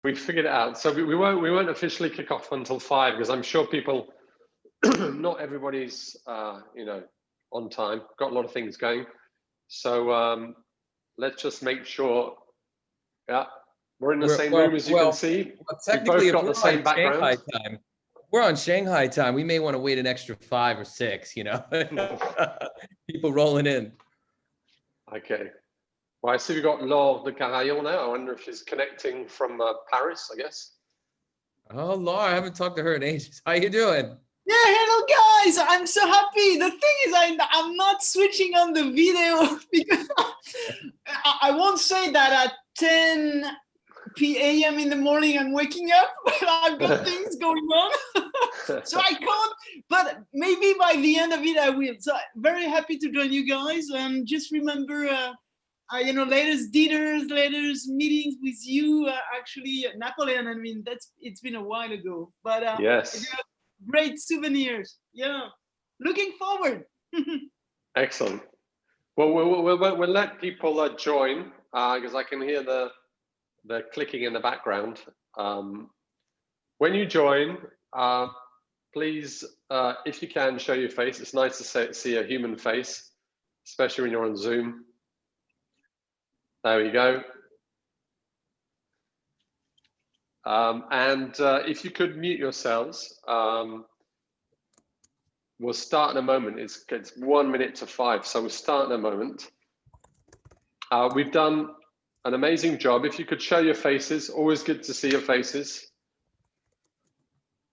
we figured it out. So we won't officially kick off until 5 because I'm sure people, not everybody's on time. Got a lot of things going. So let's just make sure. Yeah, we're in the same room as you can see. Technically, we've both got the same background. We're on Shanghai time. We may want to wait an extra 5 or 6. People rolling in. Okay. Well, I see we've got Laure de Carayon now. I wonder if she's connecting from Paris, I guess. Oh, Laure, I haven't talked to her in ages. How you doing? Yeah, hello guys. I'm so happy. The thing is, I'm not switching on the video because I won't say that at 10 p.m. in the morning I'm waking up, but I've got things going on. So I can't, but maybe by the end of it I will. So very happy to join you guys, and just remember latest dinners, latest meetings with you. Actually, Napoleon. I mean, it's been a while ago, but yes, great souvenirs. Yeah, looking forward. Excellent. Well, we'll let people join because I can hear the clicking in the background. When you join, please, if you can, show your face. It's nice to see a human face, especially when you're on Zoom. There we go. And if you could mute yourselves, we'll start in a moment. It's 1 minute to 5, so we'll start in a moment. We've done an amazing job. If you could show your faces, always good to see your faces.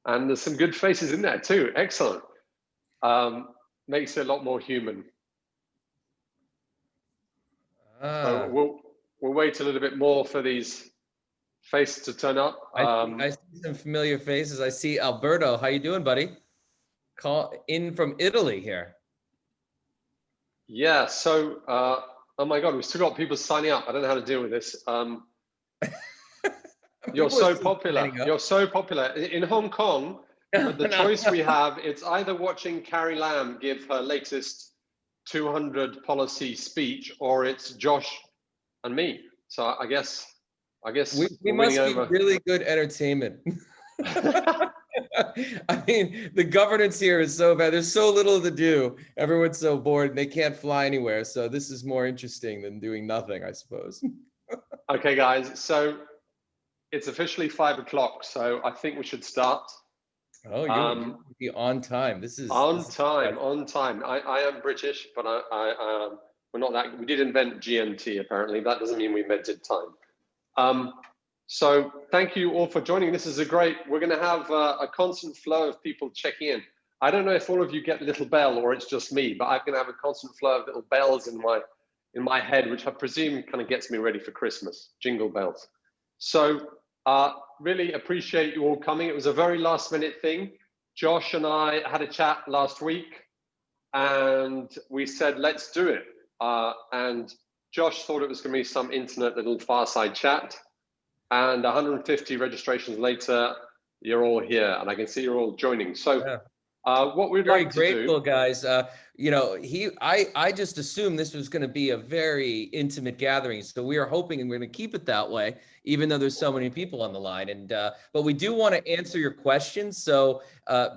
And there's some good faces in there too. Excellent. Makes it a lot more human. So we'll wait a little bit more for these faces to turn up. I see some familiar faces. I see Alberto. How you doing, buddy? Call in from Italy here. Yeah. So, oh my God, we've still got people signing up. I don't know how to deal with this. You're so popular. You're so popular in Hong Kong. The choice we have, it's either watching Carrie Lam give her latest 200 policy speech, or it's Josh and me. So I guess we must be really good entertainment. I mean, the governance here is so bad. There's so little to do. Everyone's so bored and they can't fly anywhere. So this is more interesting than doing nothing, I suppose. Okay, guys. So it's officially 5 o'clock. So I think we should start. Oh, you'll be on time. This is on time. I am British, but we're not that. We did invent GMT apparently. That doesn't mean we invented time. So thank you all for joining. This is we're going to have a constant flow of people checking in. I don't know if all of you get the little bell or it's just me, but I'm going to have a constant flow of little bells in my head, which I presume kind of gets me ready for Christmas. Jingle bells. So really appreciate you all coming. It was a very last minute thing. Josh and I had a chat last week and we said, let's do it. And Josh thought it was going to be some internet little fireside chat. And 150 registrations later, you're all here, and I can see you're all joining. So, what we'd like to do, very grateful, guys. I just assumed this was going to be a very intimate gathering, so we are hoping and we're going to keep it that way, even though there's so many people on the line. And but we do want to answer your questions, so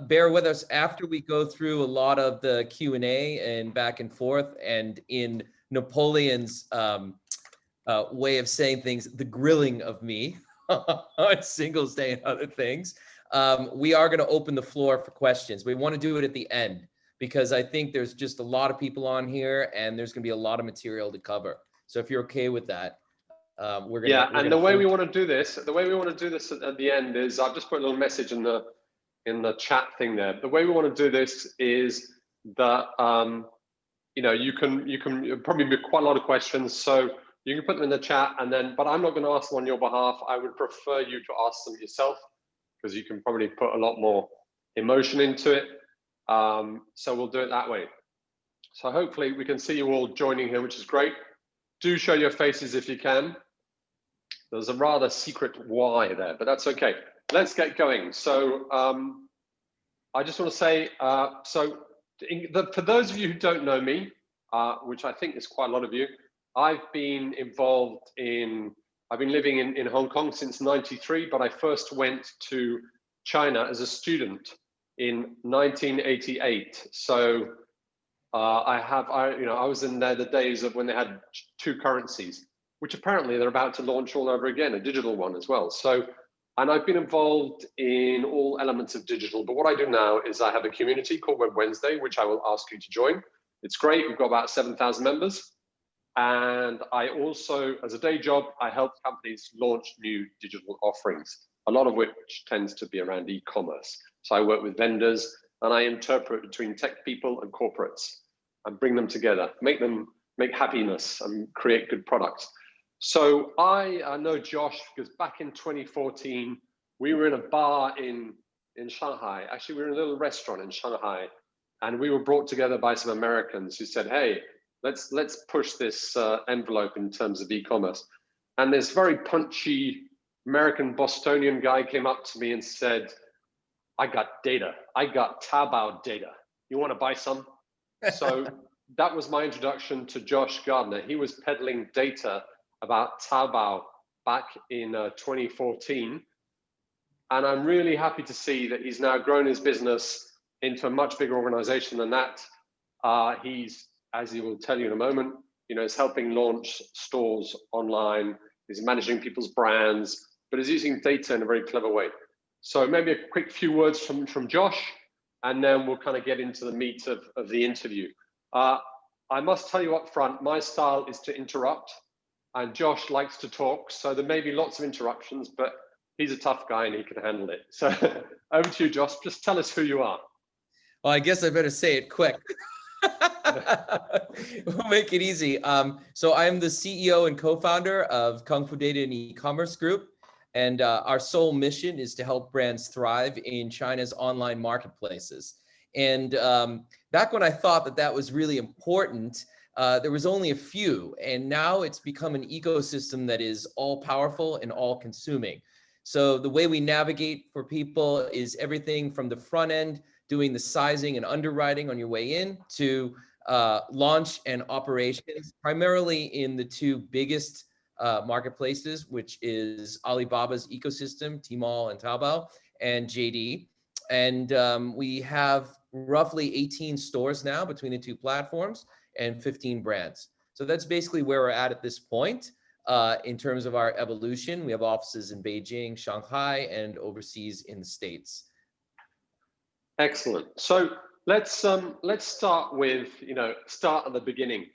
bear with us after we go through a lot of the Q&A and back and forth, and in Napoleon's way of saying things, the grilling of me on Singles Day and other things. We are going to open the floor for questions. We want to do it at the end because I think there's just a lot of people on here and there's going to be a lot of material to cover. So if you're okay with that, we're going to. And the way we want to do this, at the end is I've just put a little message in the chat thing there. The way we want to do this is that you can probably be quite a lot of questions, so you can put them in the chat, but I'm not going to ask them on your behalf. I would prefer you to ask them yourself because you can probably put a lot more emotion into it. So we'll do it that way. So hopefully we can see you all joining here, which is great. Do show your faces if you can. There's a rather secret why there, but that's okay. Let's get going. So I just want to say, for those of you who don't know me, which I think is quite a lot of you, I've been involved in I've been living in Hong Kong since '93, but I first went to China as a student in 1988. So I was in there the days of when they had two currencies, which apparently they're about to launch all over again, a digital one as well. So, and I've been involved in all elements of digital, but what I do now is I have a community called Web Wednesday, which I will ask you to join. It's great, we've got about 7,000 members. And I also, as a day job, I help companies launch new digital offerings, a lot of which tends to be around e-commerce. So I work with vendors and I interpret between tech people and corporates and bring them together, make happiness and create good products. So I know Josh because back in 2014, we were in a bar in Shanghai. Actually, we were in a little restaurant in Shanghai, and we were brought together by some Americans who said, hey, let's push this envelope in terms of e-commerce. And this very punchy American Bostonian guy came up to me and said, I got data. I got Taobao data. You want to buy some? So that was my introduction to Josh Gardner. He was peddling data about Taobao back in 2014. And I'm really happy to see that he's now grown his business into a much bigger organization than that. He's, as he will tell you in a moment, is helping launch stores online, is managing people's brands, but is using data in a very clever way. So maybe a quick few words from Josh, and then we'll kind of get into the meat of the interview. I must tell you up front, my style is to interrupt, and Josh likes to talk, so there may be lots of interruptions, but he's a tough guy and he can handle it. So over to you, Josh. Just tell us who you are. Well, I guess I better say it quick. We'll make it easy. So I'm the CEO and co-founder of Kung Fu Data and E-commerce Group. And our sole mission is to help brands thrive in China's online marketplaces. And back when I thought that was really important, there was only a few. And now it's become an ecosystem that is all powerful and all consuming. So the way we navigate for people is everything from the front end, doing the sizing and underwriting on your way in, to launch and operations, primarily in the two biggest marketplaces, which is Alibaba's ecosystem, Tmall and Taobao, and JD. And we have roughly 18 stores now between the two platforms and 15 brands. So that's basically where we're at this point in terms of our evolution. We have offices in Beijing, Shanghai, and overseas in the States. Excellent. So let's start with, start at the beginning.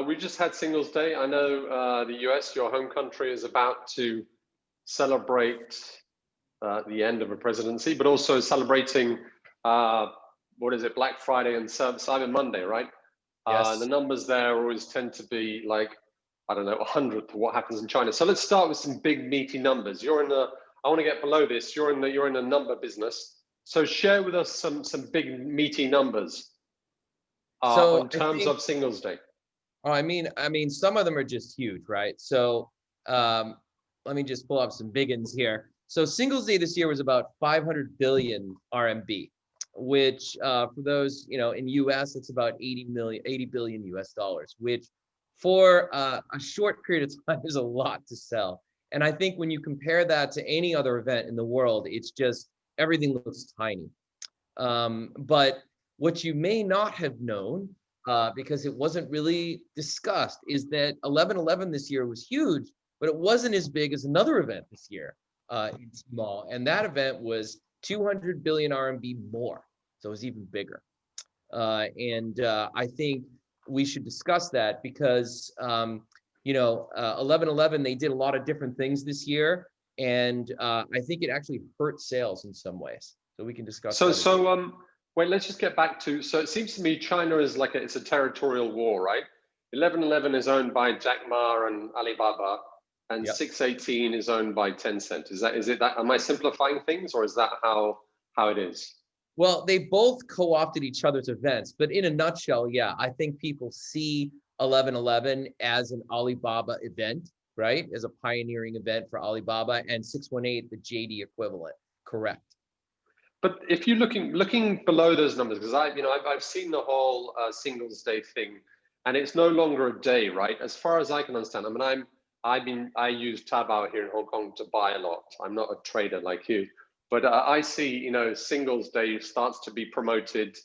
We just had Singles Day. I know the US, your home country, is about to celebrate the end of a presidency, but also celebrating, Black Friday and Cyber Monday, right? Yes. The numbers there always tend to be like, I don't know, 100 to what happens in China. So let's start with some big meaty numbers. I want to get below this. You're in the number business. So share with us some big meaty numbers in terms of Singles Day. Oh, I mean, some of them are just huge, right? So let me just pull up some big ones here. So Singles Day this year was about 500 billion RMB, which for those, in US, it's about 80 billion US dollars, which for a short period of time is a lot to sell. And I think when you compare that to any other event in the world, it's just, everything looks tiny. But what you may not have known, because it wasn't really discussed, is that 11/11 this year was huge, but it wasn't as big as another event this year in Tmall. And that event was 200 billion RMB more. So it was even bigger. I think we should discuss that because, 11/11, they did a lot of different things this year. And I think it actually hurt sales in some ways. So we can discuss that. Wait, let's just get back to, so it seems to me China is like, it's a territorial war, right? 11/11 is owned by Jack Ma and Alibaba, and Yep. 618 is owned by Tencent. Is it that, am I simplifying things, or is that how it is? Well, they both co-opted each other's events, but in a nutshell, yeah, I think people see 11/11 as an Alibaba event, right? As a pioneering event for Alibaba, and 618, the JD equivalent, correct. But if you're looking below those numbers, because I've seen the whole Singles Day thing, and it's no longer a day, right? As far as I can understand. I mean, I use Taobao here in Hong Kong to buy a lot. I'm not a trader like you, but I see, you know, Singles Day starts to be promoted.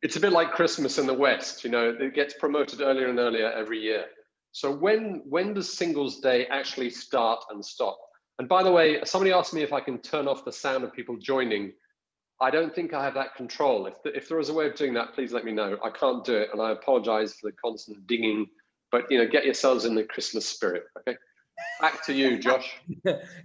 It's a bit like Christmas in the West, you know, it gets promoted earlier and earlier every year. So when does Singles Day actually start and stop? And by the way, somebody asked me if I can turn off the sound of people joining. I don't think I have that control. If there is a way of doing that, please let me know. I can't do it, and I apologize for the constant dinging, but you know, get yourselves in the Christmas spirit, okay? Back to you, Josh.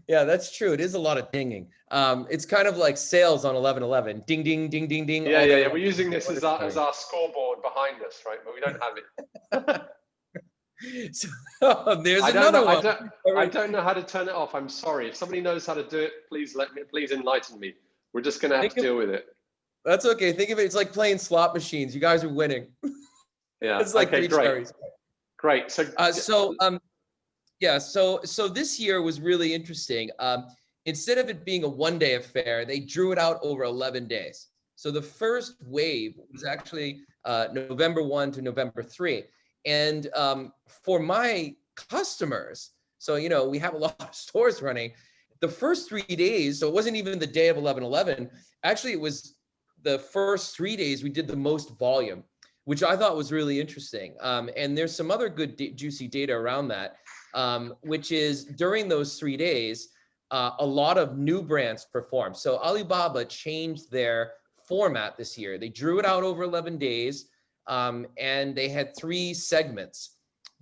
Yeah, that's true. It is a lot of dinging. It's kind of like sales on 11/11. Ding, ding, ding, ding, ding. Yeah, yeah, yeah. We're using this as our scoreboard behind us, right? But we don't have it. So, there's another one. I don't know how to turn it off. I'm sorry. If somebody knows how to do it, please enlighten me. We're just gonna have to deal with it. That's okay. Think of it. It's like playing slot machines. You guys are winning. Yeah. It's like okay, three cherries. Great. So this year was really interesting. Instead of it being a one-day affair, they drew it out over 11 days. So the first wave was actually November 1 to November 3. And for my customers, so, you know, we have a lot of stores running, the first 3 days, so it wasn't even the day of 11/11, actually it was the first 3 days we did the most volume, which I thought was really interesting. And there's some other good juicy data around that, which is during those 3 days, a lot of new brands performed. So Alibaba changed their format this year. They drew it out over 11 days, and they had 3 segments.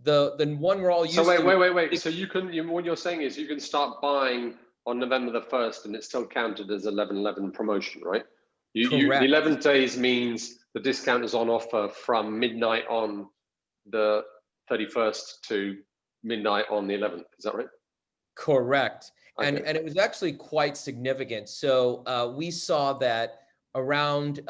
The one we're all used to. So wait. So what you're saying is you can start buying on November the 1st and it's still counted as 11/11 promotion, right? The 11 days means the discount is on offer from midnight on the 31st to midnight on the 11th. Is that right? Correct. Okay. And it was actually quite significant. So we saw that around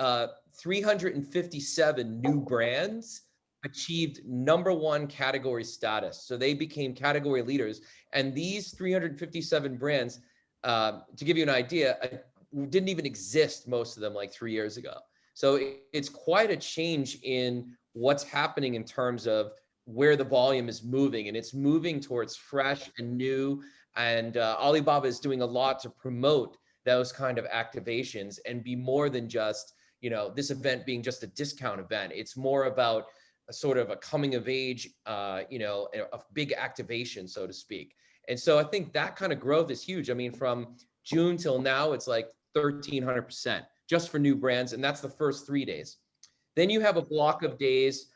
357 new brands achieved #1 category status. So they became category leaders. And these 357 brands, to give you an idea, didn't even exist, most of them, like 3 years ago. So it's quite a change in what's happening in terms of where the volume is moving, and it's moving towards fresh and new. And Alibaba is doing a lot to promote those kind of activations and be more than just, you know, this event being just a discount event. It's more about a sort of a coming of age, you know, a big activation, so to speak. And so I think that kind of growth is huge. I mean, from June till now, it's like 1,300% just for new brands. And that's the first 3 days. Then you have a block of days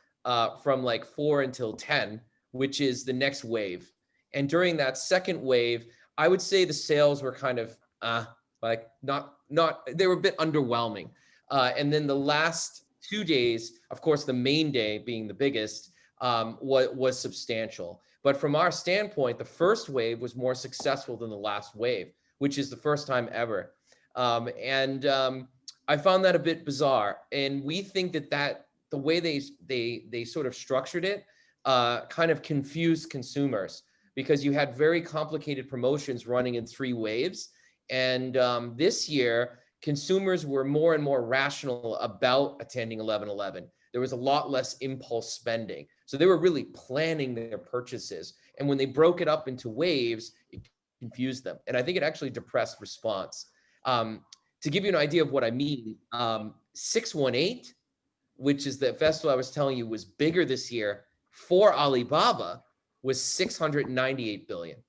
from like 4 until 10, which is the next wave. And during that second wave, I would say the sales were kind of like not they were a bit underwhelming. And then the last 2 days, of course, the main day being the biggest, was substantial. But from our standpoint, the first wave was more successful than the last wave, which is the first time ever. I found that a bit bizarre. And we think that the way they sort of structured it kind of confused consumers, because you had very complicated promotions running in 3 waves. And this year, consumers were more and more rational about attending 11/11. There was a lot less impulse spending. So they were really planning their purchases. And when they broke it up into waves, it confused them. And I think it actually depressed response. To give you an idea of what I mean, 618, which is the festival I was telling you was bigger this year for Alibaba, was 698 billion.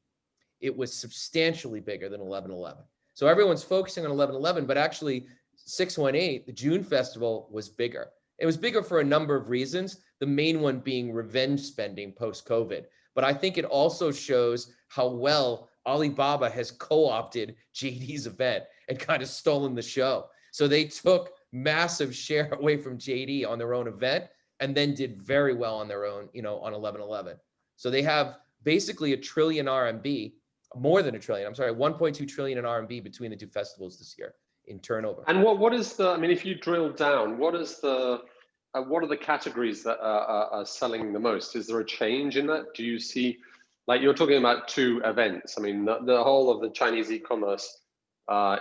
It was substantially bigger than 11/11. So everyone's focusing on 11/11, but actually 618, the June festival, was bigger. It was bigger for a number of reasons, the main one being revenge spending post-COVID. But I think it also shows how well Alibaba has co-opted JD's event and kind of stolen the show. So they took massive share away from JD on their own event and then did very well on their own, you know, on 11/11. So they have basically $1 trillion RMB, more than $1 trillion, I'm sorry, 1.2 trillion in RMB between the 2 festivals this year in turnover. And what is the, I mean, if you drill down, what are the categories that are selling the most? Is there a change in that? Do you see, like you're talking about 2 events. I mean, the whole of the Chinese e-commerce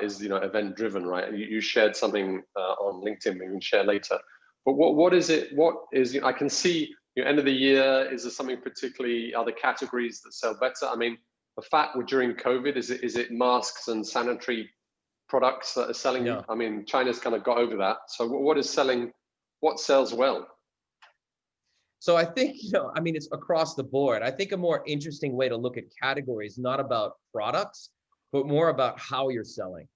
is, you know, event driven, right? You shared something on LinkedIn we can share later. But what is it? What is, I can see, end of the year, is there something particularly, other categories that sell better? I mean, the fact we're during COVID, is it masks and sanitary products that are selling? No. I mean, China's kind of got over that. So what is selling, what sells well? So I think, I mean, it's across the board. I think a more interesting way to look at categories, not about products, but more about how you're selling.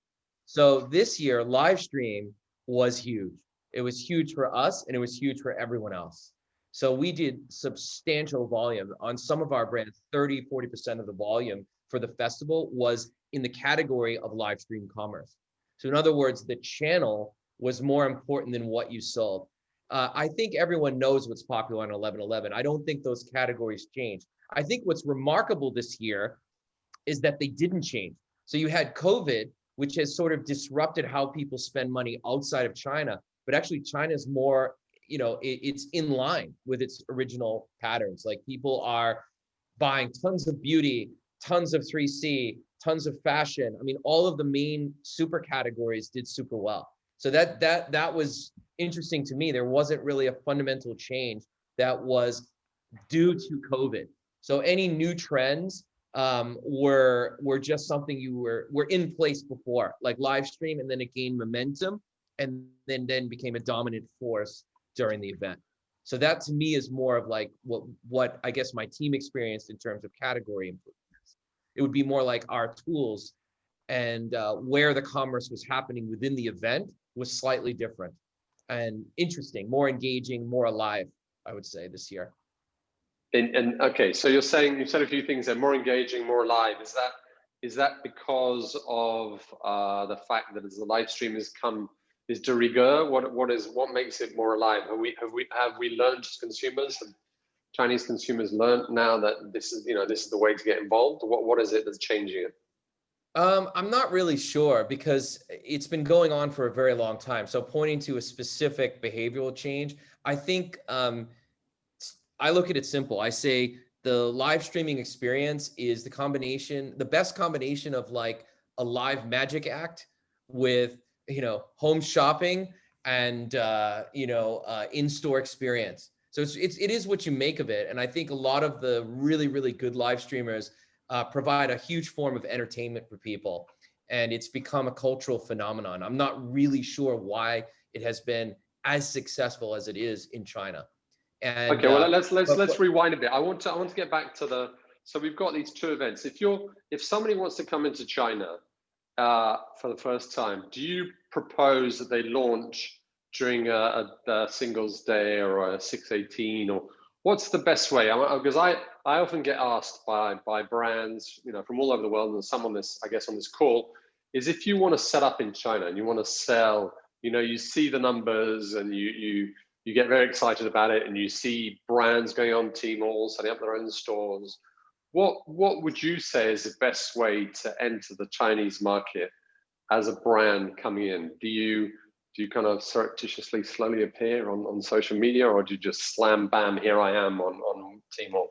So this year, live stream was huge. It was huge for us and it was huge for everyone else. So we did substantial volume on some of our brands. 30–40% of the volume for the festival was in the category of live stream commerce. So in other words, the channel was more important than what you sold. I think everyone knows what's popular on 11/11. I don't think those categories change. I think what's remarkable this year is that they didn't change. So you had COVID, which has sort of disrupted how people spend money outside of China, but actually China's more, it's in line with its original patterns. Like people are buying tons of beauty, tons of 3C, tons of fashion. I mean, all of the main super categories did super well. So that was interesting to me. There wasn't really a fundamental change that was due to COVID. So any new trends were just something were in place before, like live stream, and then it gained momentum and then became a dominant force during the event. So that to me is more of like what I guess my team experienced in terms of category improvements. It would be more like our tools and where the commerce was happening within the event was slightly different and interesting, more engaging, more alive, I would say, this year. And okay, so you said a few things there, more engaging, more alive. Is that because of the fact that as the live stream is de rigueur? What makes it more alive? Have we learned as consumers, have Chinese consumers learned now that this is the way to get involved? What is it that's changing it? I'm not really sure because it's been going on for a very long time. So pointing to a specific behavioral change, I think I look at it simple. I say the live streaming experience is the best combination of like a live magic act with, home shopping and, in-store experience. So it is what you make of it. And I think a lot of the really, really good live streamers provide a huge form of entertainment for people. And it's become a cultural phenomenon. I'm not really sure why it has been as successful as it is in China. And, okay, well, let's rewind a bit. I want to get back to so we've got these two events. If somebody wants to come into China for the first time, do you propose that they launch during a Singles Day or a 618, or what's the best way? Because I often get asked by brands, from all over the world, and some on this call, is if you want to set up in China and you want to sell, you see the numbers and you get very excited about it, and you see brands going on Tmall, setting up their own stores. What would you say is the best way to enter the Chinese market as a brand coming in? Do you kind of surreptitiously slowly appear on social media, or do you just slam bam, here I am on Tmall?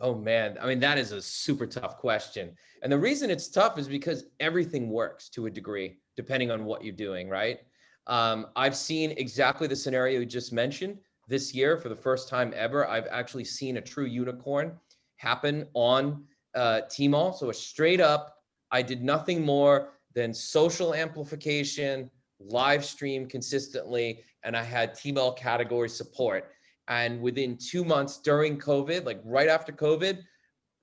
Oh man, I mean, that is a super tough question. And the reason it's tough is because everything works to a degree, depending on what you're doing, right? I've seen exactly the scenario you just mentioned this year. For the first time ever, I've actually seen a true unicorn happen on Tmall. So straight up, I did nothing more than social amplification, live stream consistently, and I had Tmall category support. And within 2 months during COVID, like right after COVID,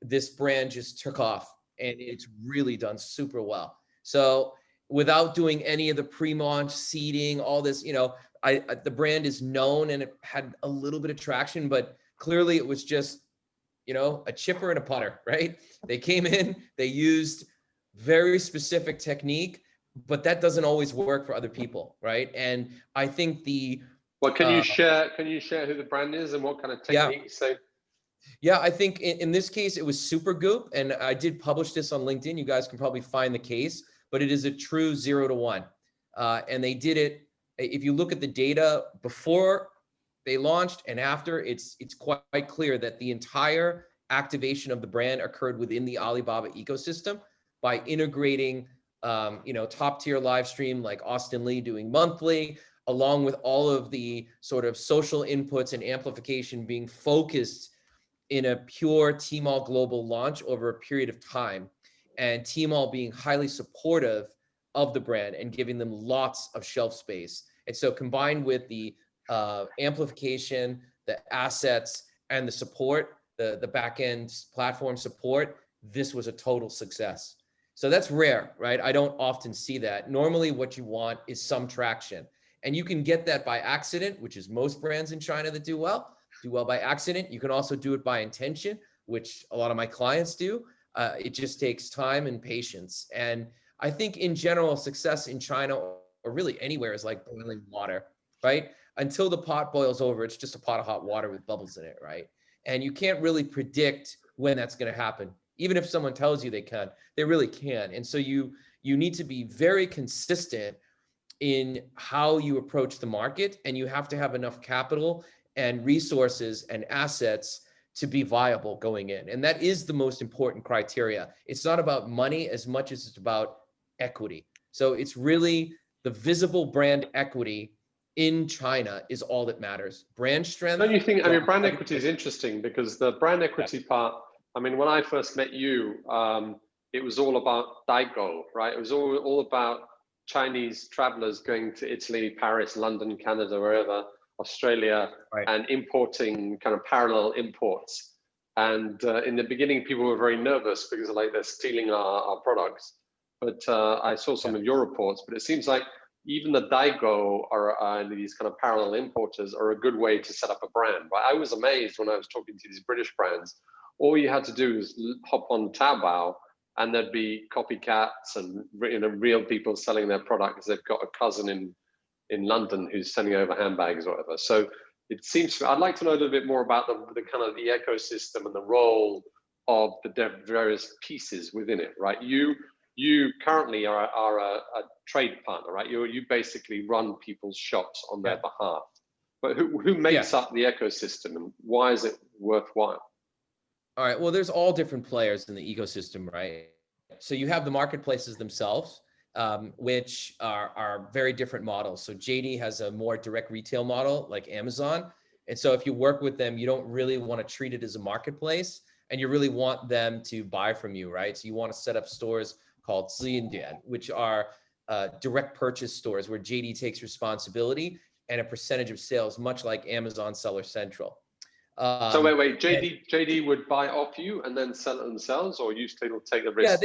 this brand just took off and it's really done super well. So without doing any of the pre-launch seeding, all this, the brand is known and it had a little bit of traction, but clearly it was just, a chipper and a putter, right? They came in, they used very specific technique, but that doesn't always work for other people, right? And I think well, can you share who the brand is and what kind of technique? Yeah, I think in this case, it was Supergoop, and I did publish this on LinkedIn. You guys can probably find the case, but it is a true 0 to 1. And they did it, if you look at the data before they launched and after, it's quite clear that the entire activation of the brand occurred within the Alibaba ecosystem by integrating top tier live stream like Austin Lee doing monthly, along with all of the sort of social inputs and amplification being focused in a pure Tmall global launch over a period of time, and Tmall being highly supportive of the brand and giving them lots of shelf space. And so combined with the amplification, the assets, and the support, the back-end platform support, this was a total success. So that's rare, right? I don't often see that. Normally what you want is some traction. And you can get that by accident, which is most brands in China that do well by accident. You can also do it by intention, which a lot of my clients do. It just takes time and patience. And I think in general, success in China or really anywhere is like boiling water, right? Until the pot boils over, it's just a pot of hot water with bubbles in it, right? And you can't really predict when that's going to happen. Even if someone tells you they can, they really can. And so you need to be very consistent in how you approach the market, and you have to have enough capital and resources and assets to be viable going in. And that is the most important criteria. It's not about money as much as it's about equity. So it's really the visible brand equity in China is all that matters. Brand strength. Don't you think, I mean, brand equity is interesting because the brand equity part, I mean, when I first met you, it was all about Daigou, right? It was all about Chinese travelers going to Italy, Paris, London, Canada, wherever, Australia, right, and importing kind of parallel imports. And in the beginning, people were very nervous because like they're stealing our products. But I saw some of your reports, but it seems like even the Daigou or these kind of parallel importers are a good way to set up a brand. But I was amazed when I was talking to these British brands. All you had to do is hop on Taobao, and there'd be copycats and real people selling their products. They've got a cousin in London who's sending over handbags or whatever. So it seems, I'd like to know a little bit more about the kind of the ecosystem and the role of the various pieces within it, right? You currently are a trade partner, right? You basically run people's shops on their behalf. But who makes up the ecosystem, and why is it worthwhile? All right, well, there's all different players in the ecosystem, right? So you have the marketplaces themselves, which are very different models. So JD has a more direct retail model like Amazon. And so if you work with them, you don't really want to treat it as a marketplace, and you really want them to buy from you, right? So you want to set up stores called Ziyindian, which are direct purchase stores where JD takes responsibility and a percentage of sales, much like Amazon Seller Central. So wait, JD would buy off you and then sell it themselves, or you still take the risk?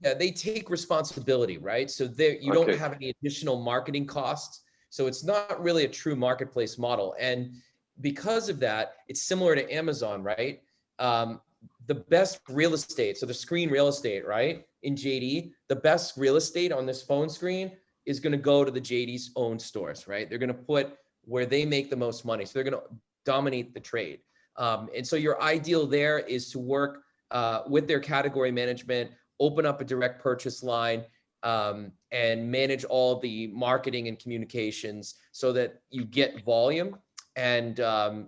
Yeah, they take responsibility, right? So there you don't have any additional marketing costs. So it's not really a true marketplace model. And because of that, it's similar to Amazon, right? The best real estate, so the screen real estate, right? In JD, the best real estate on this phone screen is going to go to the JD's own stores, right? They're going to put where they make the most money. So they're going to dominate the trade. And so your ideal there is to work with their category management, open up a direct purchase line, and manage all the marketing and communications so that you get volume and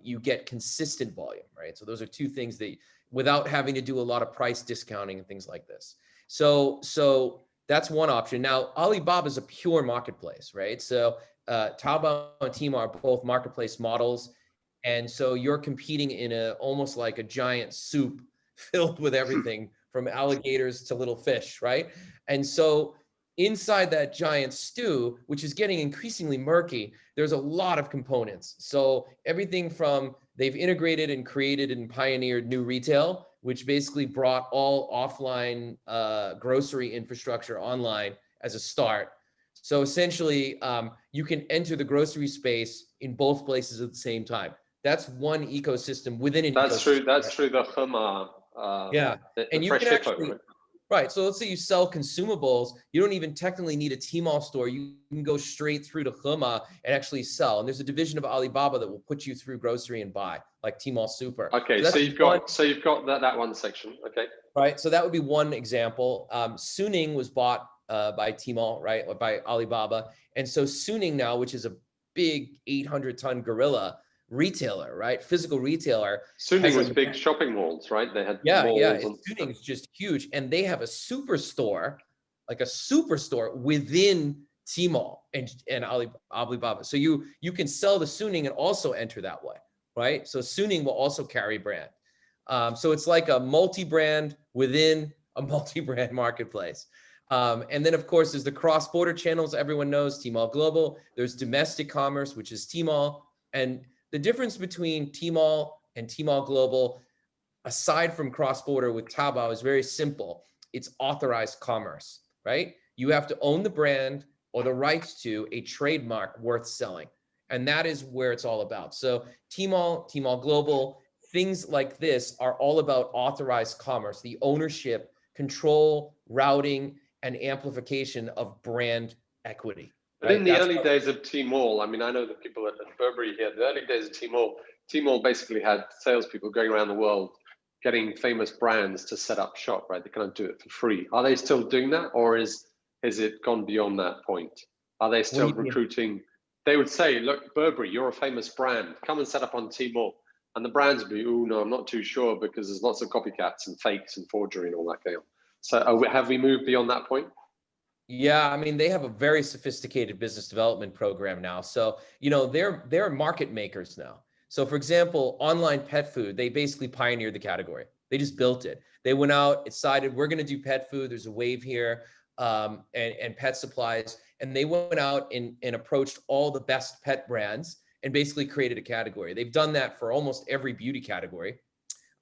you get consistent volume, right? So those are two things that, without having to do a lot of price discounting and things like this. So that's one option. Now, Alibaba is a pure marketplace, right? So Taobao and Tmall are both marketplace models. And so you're competing in almost like a giant soup filled with everything from alligators to little fish, right? And so inside that giant stew, which is getting increasingly murky, there's a lot of components. So everything from they've integrated and created and pioneered new retail, which basically brought all offline grocery infrastructure online as a start. So essentially, you can enter the grocery space in both places at the same time. That's one ecosystem within an ecosystem. That's true. The Hema. And you can actually, right. So let's say you sell consumables. You don't even technically need a Tmall store. You can go straight through to Hema and actually sell. And there's a division of Alibaba that will put you through grocery and buy, like Tmall Super. Okay, so you've got that one section. Okay. Right. So that would be one example. Suning was bought by Tmall, right, or by Alibaba, and so Suning now, which is a big 800-ton gorilla retailer, right? Physical retailer. Suning was big shopping malls, right? They had malls. Suning is just huge, and they have a superstore, like a superstore within Tmall and Alibaba. So you can sell the Suning and also enter that way, right? So Suning will also carry brand. So it's like a multi-brand within a multi-brand marketplace. And then of course, there's the cross-border channels everyone knows, Tmall Global. There's domestic commerce, which is Tmall. And the difference between Tmall and Tmall Global, aside from cross-border with Taobao, is very simple. It's authorized commerce, right? You have to own the brand or the rights to a trademark worth selling. And that is where it's all about. So Tmall, Tmall Global, things like this are all about authorized commerce, the ownership, control, routing, and amplification of brand equity. But in the early days of Tmall, I mean, I know the people at Burberry here, the early days of Tmall basically had salespeople going around the world getting famous brands to set up shop, right? They kind of do it for free. Are they still doing that, or has it gone beyond that point? Are they still recruiting? They would say, look, Burberry, you're a famous brand. Come and set up on Tmall. And the brands would be, oh, no, I'm not too sure because there's lots of copycats and fakes and forgery and all that going on. So have we moved beyond that point? Yeah, I mean, they have a very sophisticated business development program now. So, you know, they're market makers now. So for example, online pet food, they basically pioneered the category. They just built it. They went out, decided we're going to do pet food. There's a wave here, and pet supplies. And they went out and approached all the best pet brands and basically created a category. They've done that for almost every beauty category,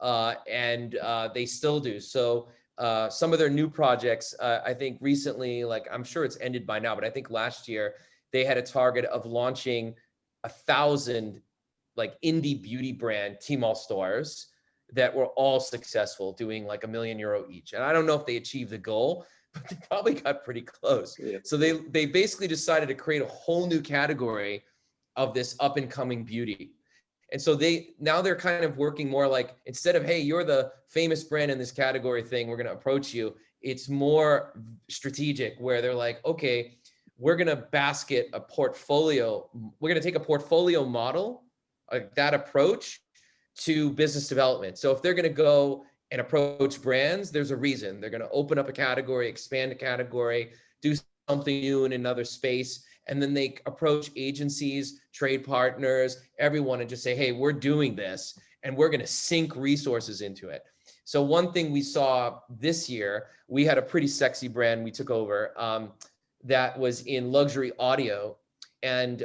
and they still do. So some of their new projects, I think recently, like I'm sure it's ended by now, but I think last year they had a target of launching 1,000 like indie beauty brand Tmall stores that were all successful, doing like €1 million each. And I don't know if they achieved the goal, but they probably got pretty close. Yeah. So they basically decided to create a whole new category of this up and coming beauty. And so they're kind of working more like, instead of, hey, you're the famous brand in this category thing, we're going to approach you. It's more strategic where they're like, okay, we're going to basket a portfolio. We're going to take a portfolio model, like that approach to business development. So if they're going to go and approach brands, there's a reason. They're going to open up a category, expand a category, do something new in another space. And then they approach agencies, trade partners, everyone, and just say, hey, we're doing this and we're going to sink resources into it. So one thing we saw this year, we had a pretty sexy brand we took over that was in luxury audio. And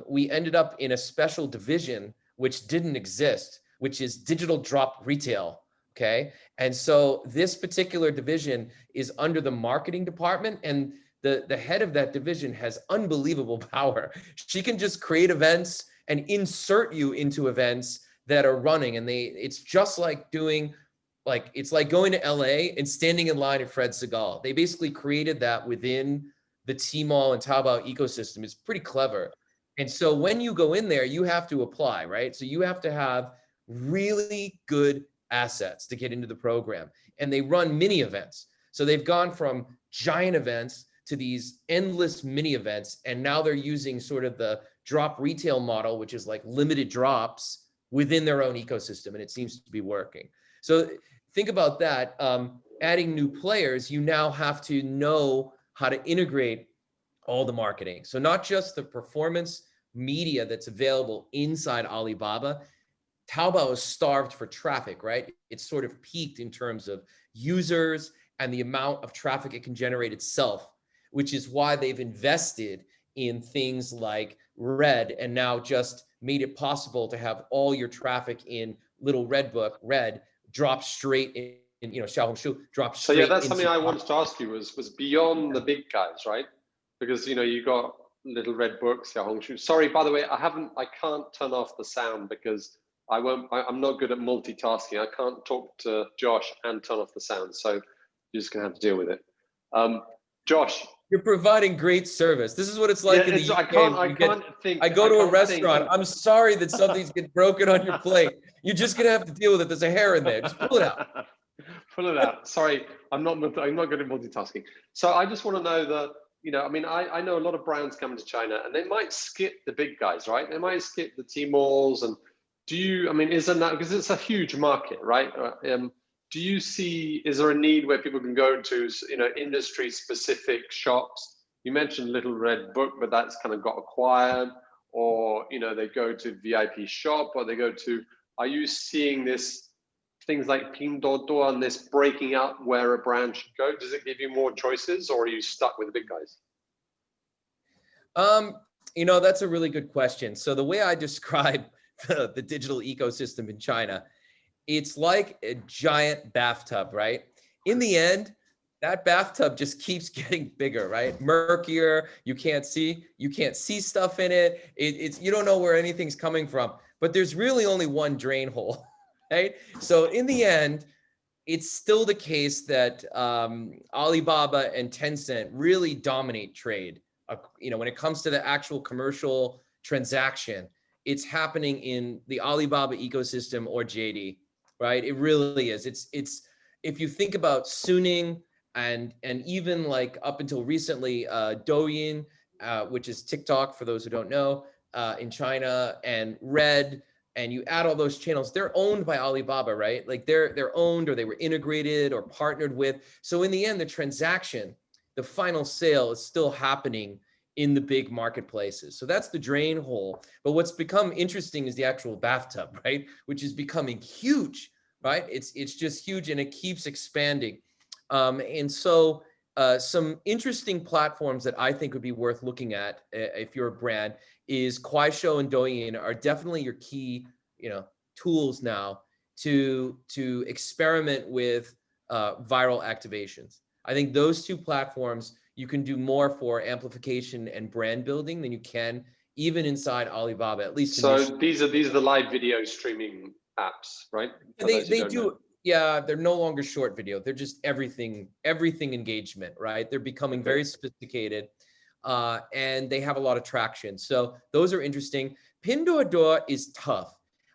we ended up in a special division which didn't exist, which is digital drop retail. Okay. And so this particular division is under the marketing department, and the head of that division has unbelievable power. She can just create events and insert you into events that are running. And it's just like it's like going to LA and standing in line at Fred Segal. They basically created that within the Tmall and Taobao ecosystem. It's pretty clever. And so when you go in there, you have to apply, right? So you have to have really good assets to get into the program. And they run mini events. So they've gone from giant events to these endless mini events. And now they're using sort of the drop retail model, which is like limited drops within their own ecosystem. And it seems to be working. So think about that. Adding new players, you now have to know how to integrate all the marketing. So not just the performance media that's available inside Alibaba. Taobao is starved for traffic, right? It's sort of peaked in terms of users and the amount of traffic it can generate itself, which is why they've invested in things like Red and now just made it possible to have all your traffic in little Red drop straight in Xiaohongshu, drop straight. So yeah, that's something I wanted to ask you was beyond the big guys, right? Because you got little Red Book, Xiaohongshu. Sorry, by the way, I can't turn off the sound because I'm not good at multitasking. I can't talk to Josh and turn off the sound. So you're just gonna have to deal with it. Josh. You're providing great service. This is what it's like in the UK. I go to a restaurant. I'm sorry that something's get broken on your plate. You're just gonna have to deal with it. There's a hair in there. Just pull it out. Pull it out. Sorry, I'm not good at multitasking. So I just want to know that, I know a lot of brands coming to China and they might skip the big guys, right? They might skip the Tmalls. And isn't that, because it's a huge market, right? Do you see, is there a need where people can go to, industry specific shops You mentioned Little Red Book, but that's kind of got acquired, or they go to VIP Shop, or they go to. Are you seeing this things like Pinduoduo and this breaking out where a brand should go? Does it give you more choices, or are you stuck with the big guys? That's a really good question. So the way I describe the digital ecosystem in China, it's like a giant bathtub, right? In the end, that bathtub just keeps getting bigger, right? Murkier, you can't see stuff in it. It's you don't know where anything's coming from, but there's really only one drain hole, right? So in the end, it's still the case that Alibaba and Tencent really dominate trade. When it comes to the actual commercial transaction, it's happening in the Alibaba ecosystem or JD, right? It really is. It's if you think about Suning and even like up until recently, Douyin, which is TikTok for those who don't know, in China, and Red, and you add all those channels, they're owned by Alibaba, right? Like they're owned, or they were integrated or partnered with. So in the end, the transaction, the final sale is still happening in the big marketplaces. So that's the drain hole. But what's become interesting is the actual bathtub, right? Which is becoming huge, right? It's just huge, and it keeps expanding. And so some interesting platforms that I think would be worth looking at if you're a brand is Kuaishou and Douyin are definitely your key, tools now to experiment with viral activations. I think those two platforms, you can do more for amplification and brand building than you can even inside Alibaba, at least. So these are the live video streaming apps, right? They do. Yeah, they're no longer short video. They're just everything engagement, right? They're becoming very sophisticated, and they have a lot of traction. So those are interesting. Pinduoduo is tough.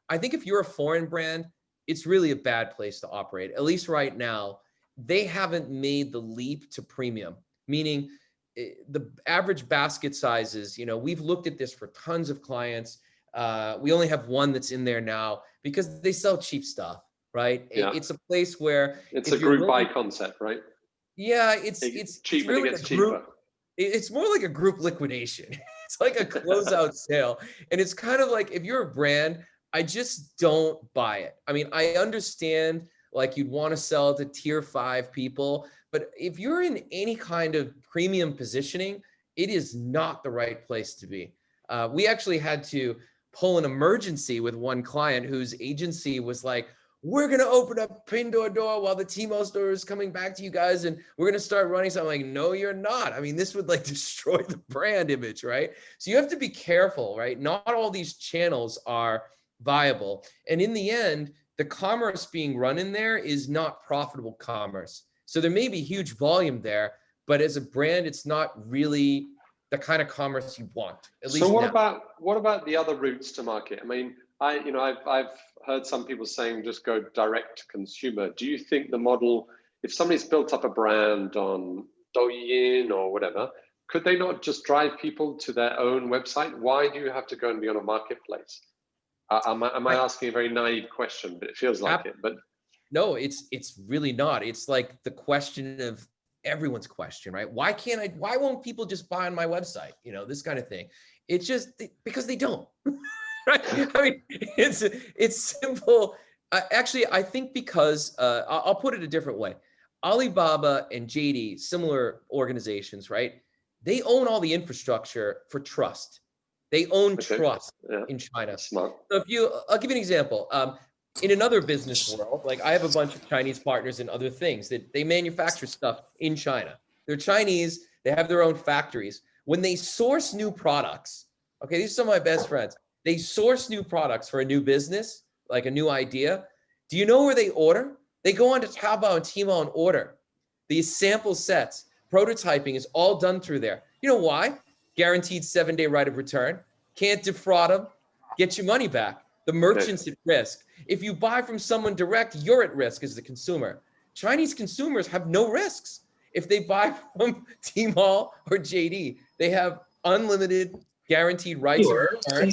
I think if you're a foreign brand, it's really a bad place to operate. At least right now, they haven't made the leap to premium, meaning the average basket sizes, we've looked at this for tons of clients. We only have one that's in there now because they sell cheap stuff. Right. Yeah. It's a place where it's a group buy concept, right? Yeah, it's cheap, really and it gets cheaper. It's more like a group liquidation. It's like a closeout sale. And it's kind of like, if you're a brand, I just don't buy it. I mean, I understand like you'd want to sell to tier 5 people, but if you're in any kind of premium positioning, it is not the right place to be. We actually had to pull an emergency with one client whose agency was like, we're going to open up Pinduoduo while the Tmall store is coming back to you guys, and we're going to start running something. Like, no, you're not. I mean, this would like destroy the brand image, right? So you have to be careful, right? Not all these channels are viable. And in the end, the commerce being run in there is not profitable commerce. So there may be huge volume there, but as a brand, it's not really the kind of commerce you want. At least. So what about the other routes to market? I mean, I've heard some people saying just go direct to consumer. Do you think the model, if somebody's built up a brand on Douyin or whatever, could they not just drive people to their own website? Why do you have to go and be on a marketplace? Am I asking a very naive question? But it feels like it. But no, it's really not. It's like the question of everyone's question, right? Why won't people just buy on my website? This kind of thing. It's just because they don't. Right? I mean, it's simple. Actually, I think because I'll put it a different way. Alibaba and JD, similar organizations, right? They own all the infrastructure for trust. They own trust in China. Smart. So I'll give you an example. In another business world, like I have a bunch of Chinese partners in other things that they manufacture stuff in China. They're Chinese. They have their own factories. When they source new products, okay, these are some of my best friends. They source new products for a new business, like a new idea. Do you know where they order? They go onto Taobao and Tmall and order. These sample sets, prototyping is all done through there. You know why? Guaranteed 7-day right of return. Can't defraud them. Get your money back. The merchant's at risk. If you buy from someone direct, you're at risk as the consumer. Chinese consumers have no risks. If they buy from Tmall or JD, they have unlimited guaranteed rights of return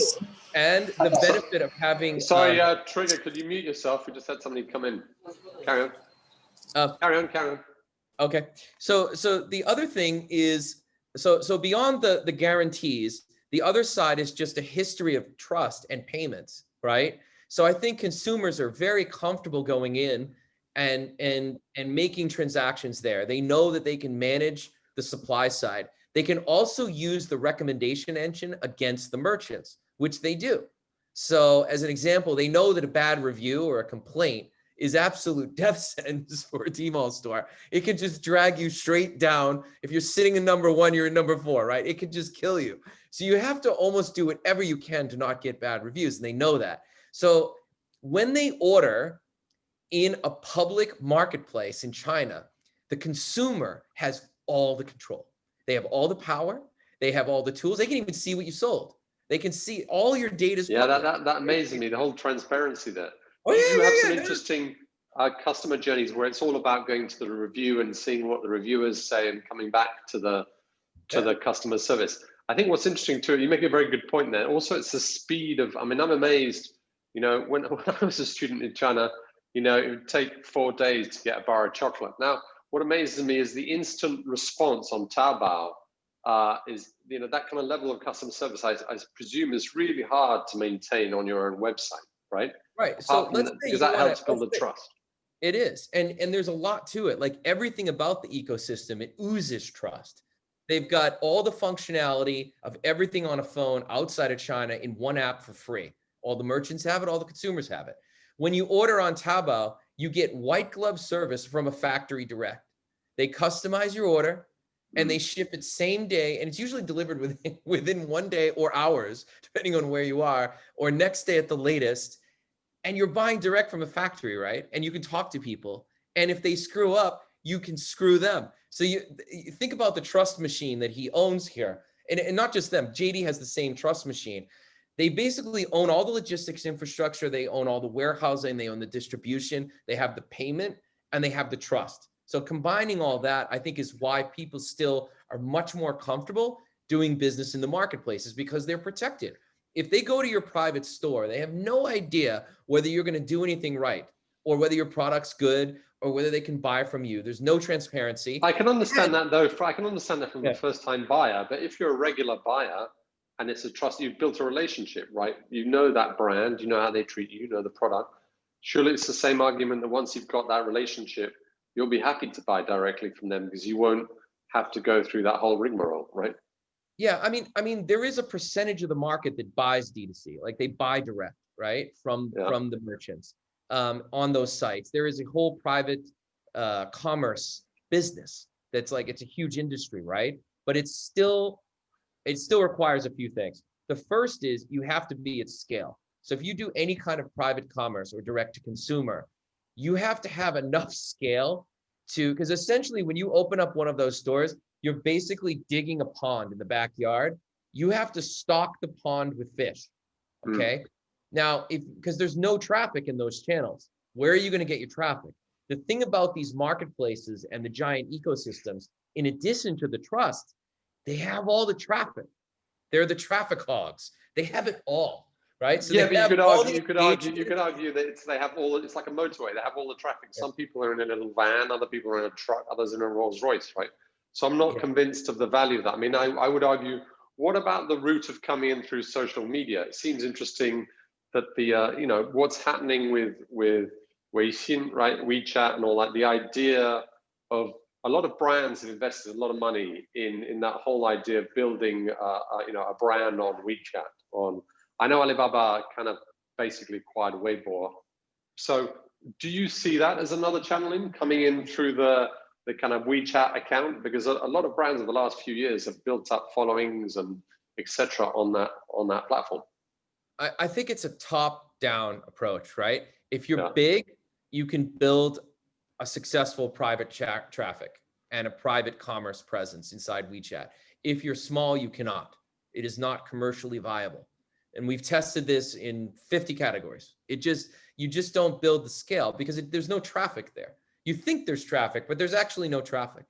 and the benefit of having. Sorry, Trigger, could you mute yourself? We just had somebody come in. Carry on. Carry on. Okay. So the other thing is So beyond the guarantees, the other side is just a history of trust and payments, right? So I think consumers are very comfortable going in and making transactions there. They know that they can manage the supply side. They can also use the recommendation engine against the merchants, which they do. So as an example, they know that a bad review or a complaint is absolute death sentence for a Tmall store. It can just drag you straight down. If you're sitting in number 1, you're in number 4, right? It could just kill you. So you have to almost do whatever you can to not get bad reviews, and they know that. So when they order in a public marketplace in China, the consumer has all the control. They have all the power. They have all the tools. They can even see what you sold. They can see all your data. Yeah, that amazes me, the whole transparency there. Oh, yeah, you have some interesting customer journeys where it's all about going to the review and seeing what the reviewers say and coming back to the customer service. I think what's interesting too, you make a very good point there. Also, it's the speed of, I mean, I'm amazed, you know, when I was a student in China, you know, it would take 4 days to get a bar of chocolate. Now, what amazes me is the instant response on Taobao is, you know, that kind of level of customer service, I presume is really hard to maintain on your own website, right? Right. So let's say because that helps build the trust. It is. And there's a lot to it. Like everything about the ecosystem, it oozes trust. They've got all the functionality of everything on a phone outside of China in one app for free. All the merchants have it, all the consumers have it. When you order on Taobao, you get white glove service from a factory direct. They customize your order and they ship it same day, and it's usually delivered within 1 day or hours, depending on where you are, or next day at the latest. And you're buying direct from a factory, right? And you can talk to people. And if they screw up, you can screw them. So you think about the trust machine that he owns here. And not just them, JD has the same trust machine. They basically own all the logistics infrastructure. They own all the warehousing. They own the distribution. They have the payment, and they have the trust. So combining all that, I think, is why people still are much more comfortable doing business in the marketplaces, because they're protected. If they go to your private store, they have no idea whether you're going to do anything right, or whether your product's good, or whether they can buy from you. There's no transparency. I can understand that though. I can understand that from the first-time buyer. But if you're a regular buyer and it's a trust, you've built a relationship, right? You know that brand, you know how they treat you, you know the product. Surely it's the same argument that once you've got that relationship, you'll be happy to buy directly from them because you won't have to go through that whole rigmarole, right? Yeah, I mean, there is a percentage of the market that buys D2C, like they buy direct, right, from the merchants on those sites. There is a whole private commerce business that's like, it's a huge industry, right? But it still requires a few things. The first is you have to be at scale. So if you do any kind of private commerce or direct to consumer, you have to have enough scale to, because essentially when you open up one of those stores, you're basically digging a pond in the backyard. You have to stock the pond with fish, okay? Now, because there's no traffic in those channels, where are you going to get your traffic? The thing about these marketplaces and the giant ecosystems, in addition to the trust, they have all the traffic. They're the traffic hogs. They have it all, right? So yeah, but you could argue that they have all. It's like a motorway. They have all the traffic. Some people are in a little van, other people are in a truck, others in a Rolls Royce, right? So I'm not convinced of the value of that. I mean, I would argue, what about the route of coming in through social media? It seems interesting that the, you know, what's happening with Weixin, right, WeChat and all that, the idea of a lot of brands have invested a lot of money in that whole idea of building, you know, a brand on WeChat. I know Alibaba kind of basically acquired Weibo. So do you see that as another channel coming in through the kind of WeChat account? Because a lot of brands in the last few years have built up followings and etc. on that platform. I think it's a top-down approach, right? If you're big, you can build a successful private chat traffic and a private commerce presence inside WeChat. If you're small, you cannot. It is not commercially viable. And we've tested this in 50 categories. You just don't build the scale because there's no traffic there. You think there's traffic, but there's actually no traffic.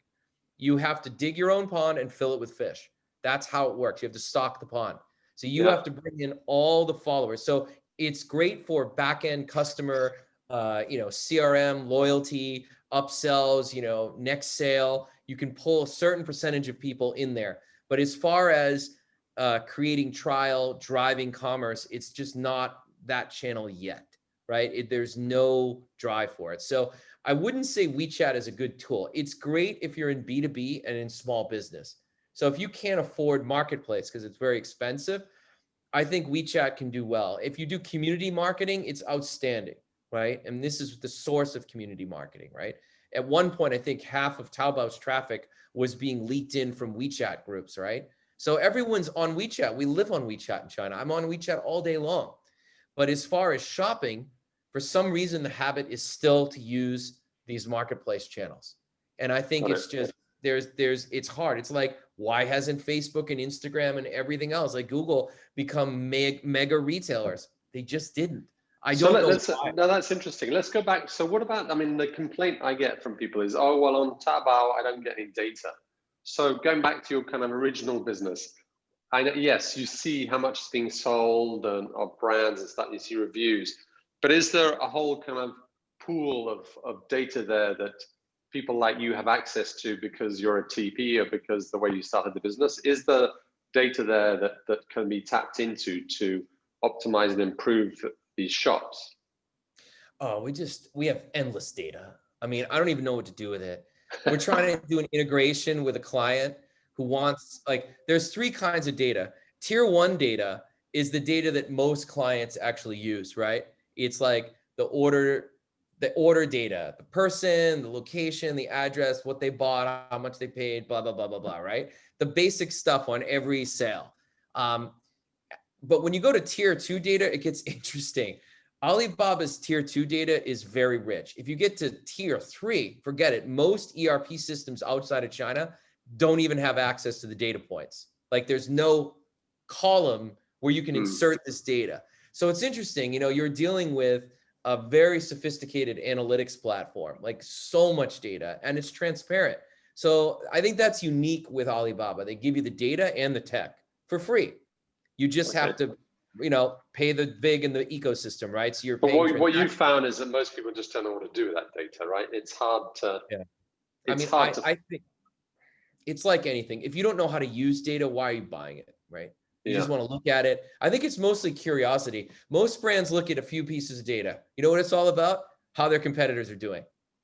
You have to dig your own pond and fill it with fish. That's how it works. You have to stock the pond. So you have to bring in all the followers. So it's great for back-end customer, you know, CRM, loyalty, upsells, you know, next sale. you can pull a certain percentage of people in there. But as far as creating trial, driving commerce, it's just not that channel yet, right? There's no drive for it. So I wouldn't say WeChat is a good tool. It's great if you're in B2B and in small business. So if you can't afford marketplace because it's very expensive, I think WeChat can do well. If you do community marketing, it's outstanding, right? And this is the source of community marketing, right? At one point, I think half of Taobao's traffic was being leaked in from WeChat groups, right? So everyone's on WeChat. We live on WeChat in China. I'm on WeChat all day long. But as far as shopping, for some reason, the habit is still to use these marketplace channels. And I think it's just, it's hard. It's like, why hasn't Facebook and Instagram and everything else like Google become mega retailers? They just didn't. I don't know why. No, that's interesting. Let's go back. So what about, I mean, the complaint I get from people is, oh, well, on Taobao, I don't get any data. So going back to your kind of original business, I know, yes, you see how much is being sold and of brands and stuff, you see reviews, but is there a whole kind of pool of data there that people like you have access to because you're a TP or because the way you started the business? Is the data there that can be tapped into to optimize and improve these shops? Oh, we have endless data. I mean, I don't even know what to do with it. We're trying to do an integration with a client who wants, like, there's 3 kinds of data. Tier 1 data is the data that most clients actually use, right? It's like the order data, the person, the location, the address, what they bought, how much they paid, blah, blah, blah, blah, blah, right? The basic stuff on every sale. But when you go to tier 2 data, it gets interesting. Alibaba's tier 2 data is very rich. If you get to tier 3, forget it. Most ERP systems outside of China don't even have access to the data points. Like, there's no column where you can insert this data. So it's interesting, you know, you're dealing with a very sophisticated analytics platform, like so much data, and it's transparent. So I think that's unique with Alibaba. They give you the data and the tech for free. You just have to, you know, pay the VIG and the ecosystem, right? So you're paying. But what you found is that most people just don't know what to do with that data, right? It's hard to. Yeah. I think it's like anything. If you don't know how to use data, why are you buying it, right? You just want to look at it. I think it's mostly curiosity. Most brands look at a few pieces of data. You know what it's all about? How their competitors are doing,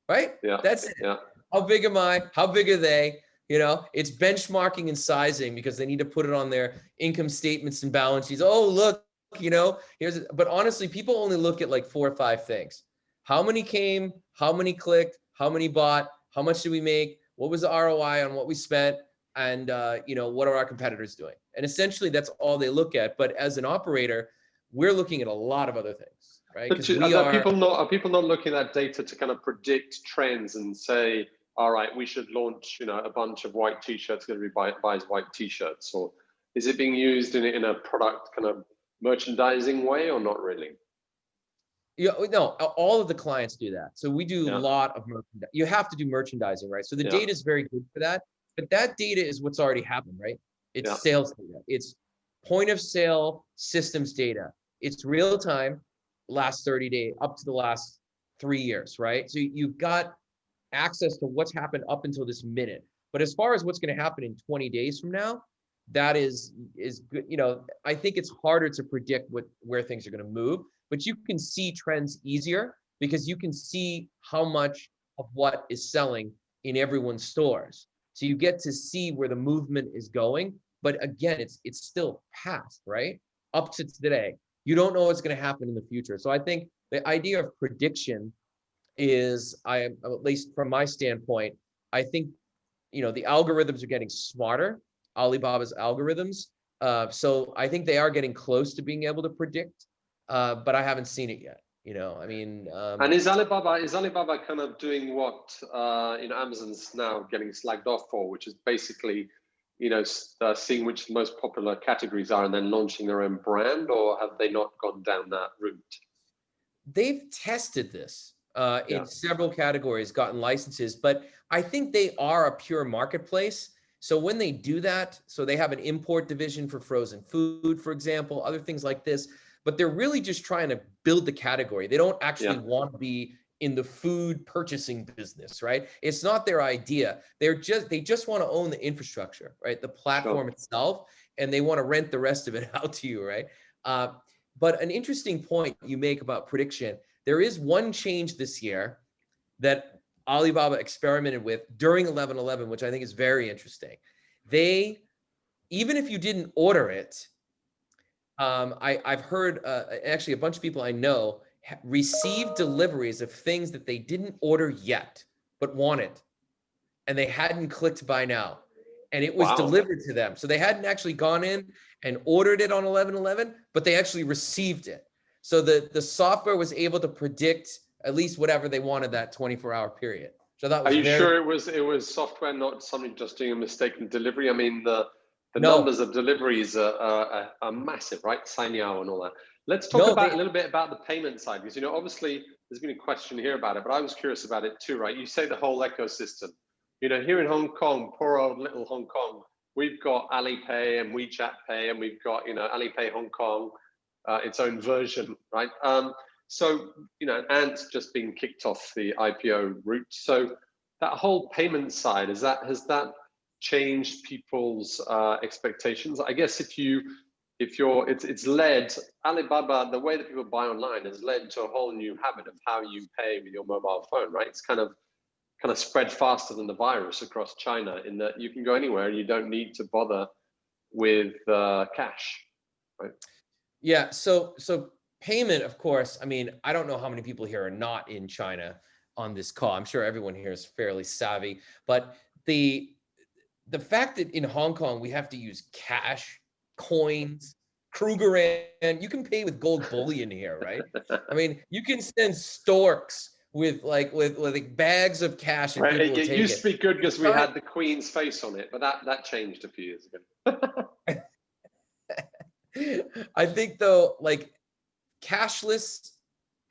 right? Yeah. That's it. Yeah. How big am I? How big are they? You know, it's benchmarking and sizing because they need to put it on their income statements and balance sheets. Oh, look, you know, but honestly, people only look at like 4 or 5 things. How many came? How many clicked? How many bought? How much did we make? What was the ROI on what we spent? And, you know, what are our competitors doing? And essentially that's all they look at. But as an operator, we're looking at a lot of other things, right? But are people not looking at data to kind of predict trends and say, all right, we should launch, you know, a bunch of white t-shirts, everybody buys white t-shirts? Or is it being used in a product kind of merchandising way or not really? Yeah, no, all of the clients do that. So we do a lot of merchandising. You have to do merchandising, right? So the data is very good for that. But that data is what's already happened, right? It's sales data. It's point of sale systems data. It's real time, last 30 days, up to the last 3 years, right? So you've got access to what's happened up until this minute. But as far as what's going to happen in 20 days from now, that is good. You know, I think it's harder to predict where things are going to move, but you can see trends easier because you can see how much of what is selling in everyone's stores. So you get to see where the movement is going. But again, it's still past, right? Up to today. You don't know what's going to happen in the future. So I think the idea of prediction is, at least from my standpoint, I think, you know, the algorithms are getting smarter, Alibaba's algorithms. So I think they are getting close to being able to predict, but I haven't seen it yet. You know, I mean, and is Alibaba kind of doing what you know, Amazon's now getting slagged off for, which is basically, you know, seeing which the most popular categories are and then launching their own brand, or have they not gone down that route? They've tested this in several categories, gotten licenses, but I think they are a pure marketplace. So when they do that, so they have an import division for frozen food, for example, other things like this, but they're really just trying to build the category. They don't actually want to be in the food purchasing business, right? It's not their idea. They just want to own the infrastructure, right? The platform itself, and they want to rent the rest of it out to you, right? But an interesting point you make about prediction, there is one change this year that Alibaba experimented with during 11/11, which I think is very interesting. They, even if you didn't order it, I've heard actually a bunch of people I know received deliveries of things that they didn't order yet, but wanted, and they hadn't clicked buy now, and it was delivered to them. So they hadn't actually gone in and ordered it on 11/11, but they actually received it. So the software was able to predict at least whatever they wanted that 24-hour period. So that was Are you sure it was software, not somebody just doing a mistaken delivery? I mean, the numbers of deliveries are massive, right? Sanyao and all that. Let's talk a little bit about the payment side, because, you know, obviously there's been a question here about it, but I was curious about it too, right? You say the whole ecosystem. You know, here in Hong Kong, poor old little Hong Kong, we've got Alipay and WeChat Pay, and we've got, you know, Alipay Hong Kong, its own version, right? So, you know, Ant's just been kicked off the IPO route. So that whole payment side, has that changed people's expectations? I guess it's led, Alibaba, the way that people buy online has led to a whole new habit of how you pay with your mobile phone, right? It's kind of spread faster than the virus across China, in that you can go anywhere and you don't need to bother with cash, right? Yeah, so payment, of course, I mean, I don't know how many people here are not in China on this call. I'm sure everyone here is fairly savvy, but the fact that in Hong Kong we have to use cash, coins, Krugerrand, you can pay with gold bullion here, right? I mean, you can send storks with bags of cash, and people will take it. It used to be good because we had the Queen's face on it, but that changed a few years ago. I think though, like, cashless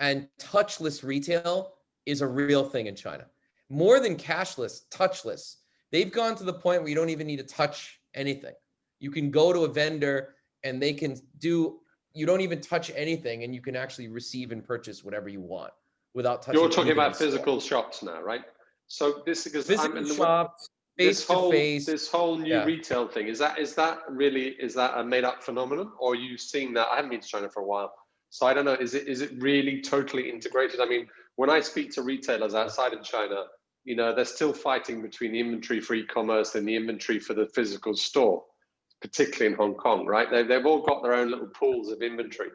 and touchless retail is a real thing in China. More than cashless, touchless. They've gone to the point where you don't even need to touch anything. You can go to a vendor and they can do, you don't even touch anything, and you can actually receive and purchase whatever you want without touching. You're talking about physical shops now, right? So this, because physical shops, face to face. This whole new retail thing, is that a made up phenomenon, or are you seeing that? I haven't been to China for a while, so I don't know. Is it really totally integrated? I mean, when I speak to retailers outside of China, you know, they're still fighting between the inventory for e-commerce and the inventory for the physical store, particularly in Hong Kong, right? They've all got their own little pools of inventory.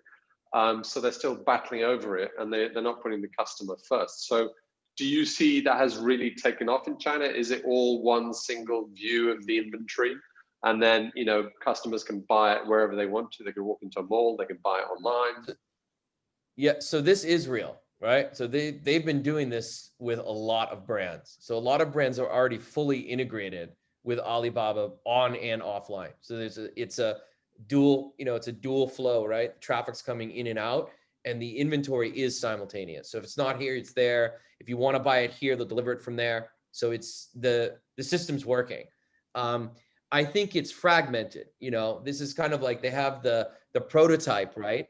So they're still battling over it, and they're not putting the customer first. So do you see that has really taken off in China? Is it all one single view of the inventory? And then, you know, customers can buy it wherever they want to. They can walk into a mall, they can buy it online. Yeah, so this is real, right? So they've been doing this with a lot of brands. So a lot of brands are already fully integrated with Alibaba on and offline. So it's a dual flow, right? Traffic's coming in and out, and the inventory is simultaneous. So if it's not here, it's there. If you want to buy it here, they'll deliver it from there. So it's the system's working. I think it's fragmented. You know, this is kind of like they have the prototype, right,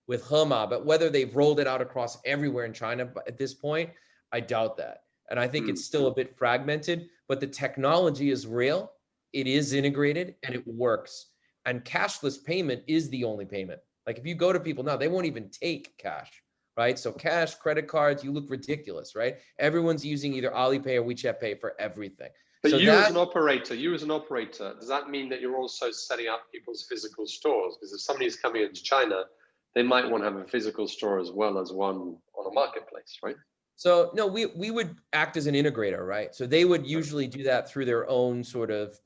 with Hema, but whether they've rolled it out across everywhere in China at this point, I doubt that. And I think it's still a bit fragmented, but the technology is real, it is integrated, and it works. And cashless payment is the only payment. Like, if you go to people now, they won't even take cash, right? So cash, credit cards, you look ridiculous, right? Everyone's using either Alipay or WeChat Pay for everything. But so as an operator, does that mean that you're also setting up people's physical stores? Because if somebody's coming into China, they might want to have a physical store as well as one on a marketplace, right? So no, we would act as an integrator, right? So they would usually do that through their own sort of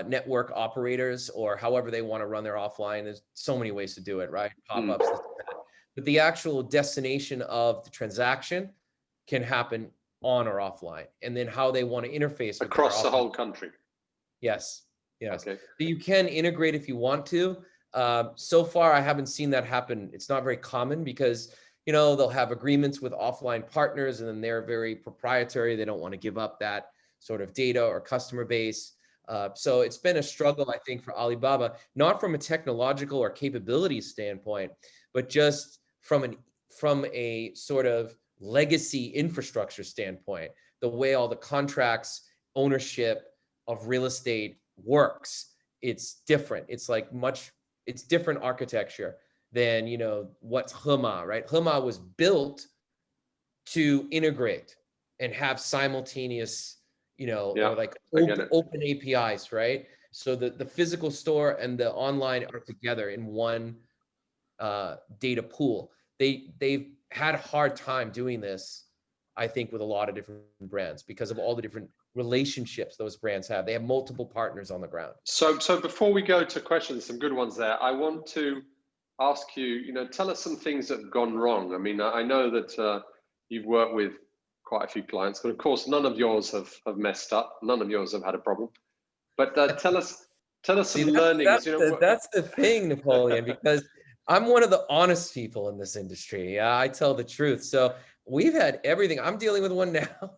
network operators, or however they want to run their offline. There's so many ways to do it, right? Pop-ups, but the actual destination of the transaction can happen on or offline, and then how they want to interface with across the whole country. Yes. Okay. So you can integrate if you want to. So far, I haven't seen that happen. It's not very common because, you know, they'll have agreements with offline partners, and then they're very proprietary. They don't want to give up that sort of data or customer base. So it's been a struggle, I think, for Alibaba, not from a technological or capability standpoint, but just from a sort of legacy infrastructure standpoint, the way all the contracts, ownership of real estate works, it's different. It's like it's different architecture than, you know, what's Hema, right? Hema was built to integrate and have simultaneous, you know, or like open APIs, right? So the physical store and the online are together in one data pool. They've had a hard time doing this, I think, with a lot of different brands because of all the different relationships those brands have. They have multiple partners on the ground. So before we go to questions, some good ones there, I want to ask you, you know, tell us some things that have gone wrong. I mean, I know that you've worked with quite a few clients, but of course, none of yours have messed up. None of yours have had a problem. But tell us some learnings. That's the thing, Napoleon, because I'm one of the honest people in this industry. I tell the truth. So we've had everything. I'm dealing with one now.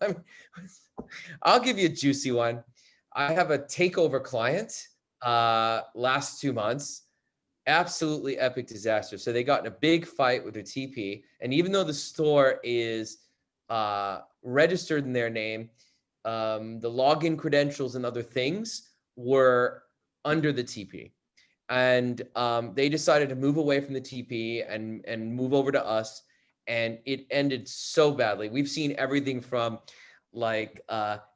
I'll give you a juicy one. I have a takeover client last 2 months. Absolutely epic disaster. So they got in a big fight with their TP. And even though the store is registered in their name, the login credentials and other things were under the TP. And they decided to move away from the TP and move over to us. And it ended so badly. We've seen everything from like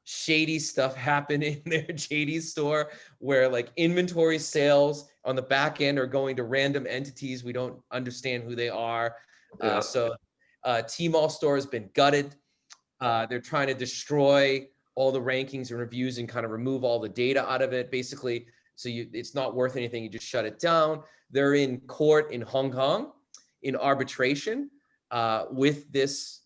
shady stuff happen in their JD store where like inventory sales on the back end are going to random entities. We don't understand who they are. So Tmall store has been gutted. They're trying to destroy all the rankings and reviews and kind of remove all the data out of it. Basically, so it's not worth anything. You just shut it down. They're in court in Hong Kong in arbitration with this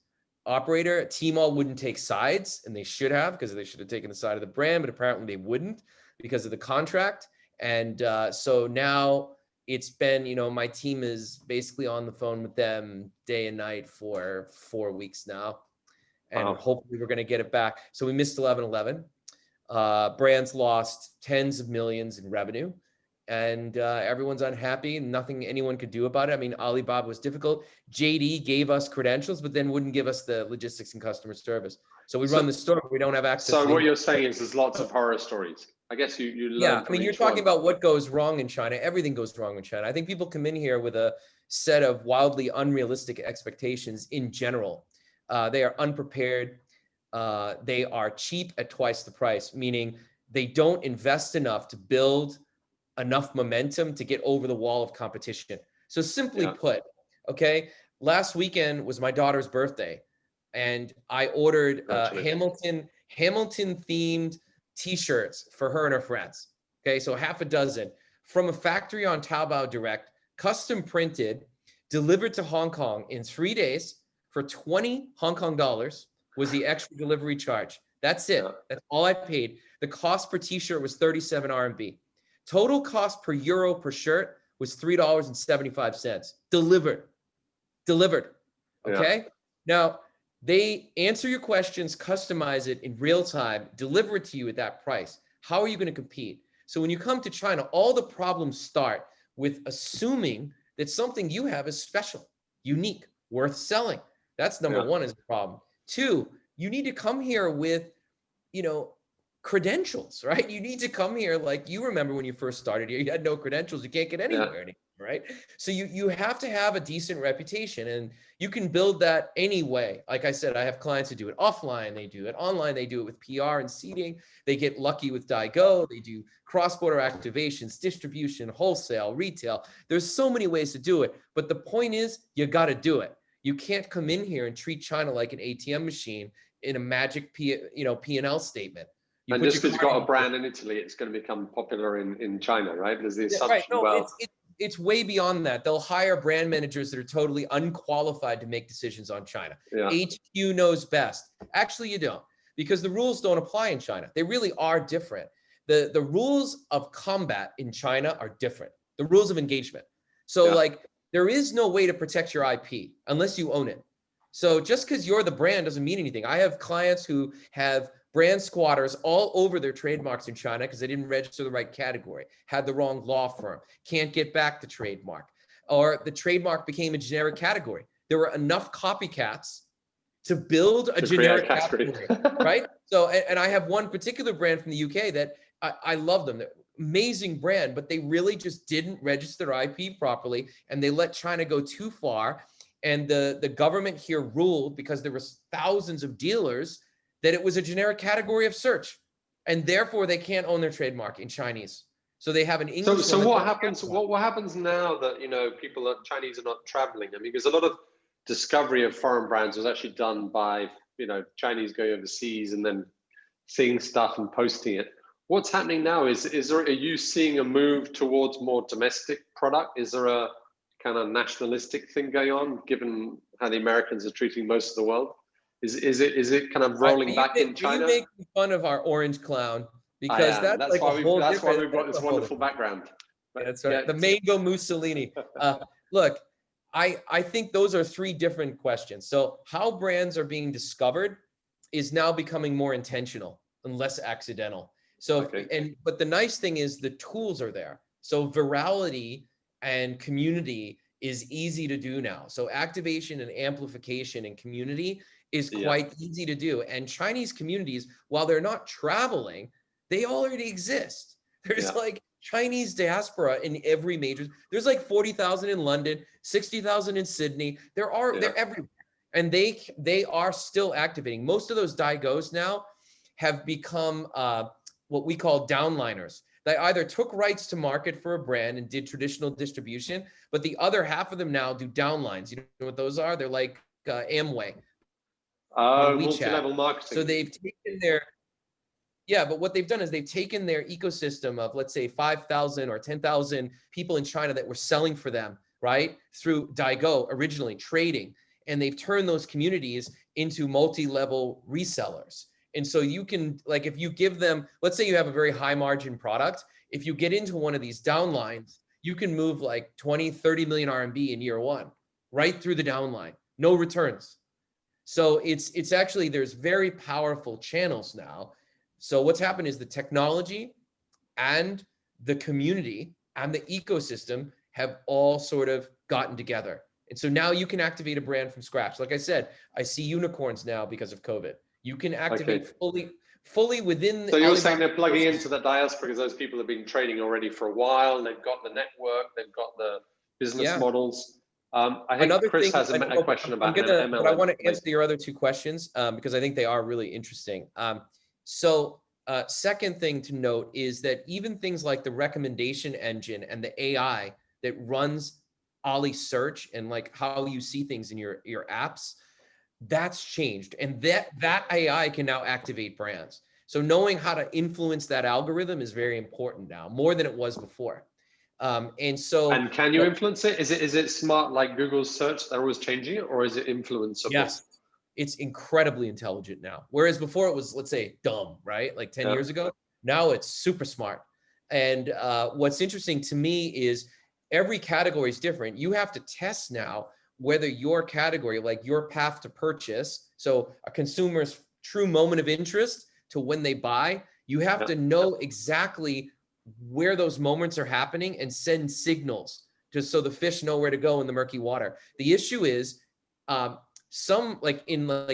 operator. Tmall wouldn't take sides, and they should have, because they should have taken the side of the brand, but apparently they wouldn't because of the contract. And so now it's been, you know, my team is basically on the phone with them day and night for 4 weeks now. And hopefully we're going to get it back. So we missed 11/11. Brands lost tens of millions in revenue, and everyone's unhappy. Nothing anyone could do about it. I mean, Alibaba was difficult. JD gave us credentials, but then wouldn't give us the logistics and customer service. So we run the store, but we don't have access. So what you're saying is there's lots of horror stories. I guess you learn. Yeah, I mean, you're talking about what goes wrong in China. Everything goes wrong in China. I think people come in here with a set of wildly unrealistic expectations in general. They are unprepared. They are cheap at twice the price, meaning they don't invest enough to build enough momentum to get over the wall of competition. So simply put, okay, last weekend was my daughter's birthday, and I ordered Hamilton themed t-shirts for her and her friends. Okay, so half a dozen from a factory on Taobao Direct, custom printed, delivered to Hong Kong in 3 days for 20 Hong Kong dollars was the extra delivery charge. That's it. That's all I paid. The cost per t-shirt was 37 RMB. Total cost per euro per shirt was $3.75. Delivered. Okay. Now they answer your questions, customize it in real time, deliver it to you at that price. How are you going to compete? So when you come to China, all the problems start with assuming that something you have is special, unique, worth selling. That's number one is a problem. Two, you need to come here with, you know, credentials, right? You need to come here like you remember when you first started here, you had no credentials, you can't get anywhere anymore, right? So you have to have a decent reputation, and you can build that anyway. Like I said, I have clients who do it offline, they do it online, they do it with PR and seeding, they get lucky with Daigou, they do cross-border activations, distribution, wholesale, retail. There's so many ways to do it, but the point is you got to do it. You can't come in here and treat China like an ATM machine in a magic P&L statement. And just because you've got a brand in Italy, it's going to become popular in China, right? There's the assumption. Right. No, it's way beyond that. They'll hire brand managers that are totally unqualified to make decisions on China. HQ knows best. Actually, you don't, because the rules don't apply in China. They really are different. The rules of combat in China are different. The rules of engagement. So like, there is no way to protect your IP unless you own it. So just because you're the brand doesn't mean anything. I have clients who have brand squatters all over their trademarks in China because they didn't register the right category, had the wrong law firm, can't get back the trademark, or the trademark became a generic category. There were enough copycats to build a generic category. category, right? So, and I have one particular brand from the UK that I love them. They're amazing brand, but they really just didn't register their IP properly, and they let China go too far. And the government here ruled, because there was thousands of dealers, that it was a generic category of search, and therefore they can't own their trademark in Chinese. So they have an English. So what happens? What happens now that Chinese are not traveling? I mean, because a lot of discovery of foreign brands was actually done by Chinese going overseas and then seeing stuff and posting it. What's happening now? Are you seeing a move towards more domestic product? Is there a kind of nationalistic thing going on, given how the Americans are treating most of the world? Is it kind of rolling back in China? You make fun of our orange clown because that's like why a whole that's why different. we've got this wonderful background. Yeah, that's right. The mango Mussolini. Look, I think those are three different questions. So how brands are being discovered is now becoming more intentional and less accidental. So, but the nice thing is the tools are there. So virality and community is easy to do now. So activation and amplification and community is quite easy to do. And Chinese communities, while they're not traveling, they already exist. There's like Chinese diaspora in every major. There's like 40,000 in London, 60,000 in Sydney. They're everywhere, and they are still activating. Most of those Daigous now have become what we call downliners. They either took rights to market for a brand and did traditional distribution, but the other half of them now do downlines. You know what those are? They're like Amway. Multi-level marketing. So they've taken their, but what they've done is they've taken their ecosystem of, let's say, 5,000 or 10,000 people in China that were selling for them, right? Through Daigou, originally trading. And they've turned those communities into multi-level resellers. And so you can, like, if you give them, let's say you have a very high margin product, if you get into one of these downlines, you can move like 20, 30 million RMB in year one, right through the downline, no returns. So it's actually, there's very powerful channels now. So what's happened is the technology and the community and the ecosystem have all sort of gotten together. And so now you can activate a brand from scratch. Like I said, I see unicorns now because of COVID. You can activate fully within. So you're saying they're plugging into the diaspora because those people have been trading already for a while. They've got the network. They've got the business models. I think Chris has a question about MLM. But I want to answer your other two questions because I think they are really interesting. Second thing to note is that even things like the recommendation engine and the AI that runs Ali search and like how you see things in your apps, that's changed. And that AI can now activate brands. So knowing how to influence that algorithm is very important now, more than it was before. And can you influence it? Is it smart like Google's search? They're always changing it, or is it influenceable? Yes, it's incredibly intelligent now. Whereas before it was, let's say, dumb, right? Like 10 years ago. Now it's super smart. And what's interesting to me is every category is different. You have to test now whether your category, like your path to purchase, so a consumer's true moment of interest to when they buy, you have to know exactly where those moments are happening and send signals just so the fish know where to go in the murky water. The issue is some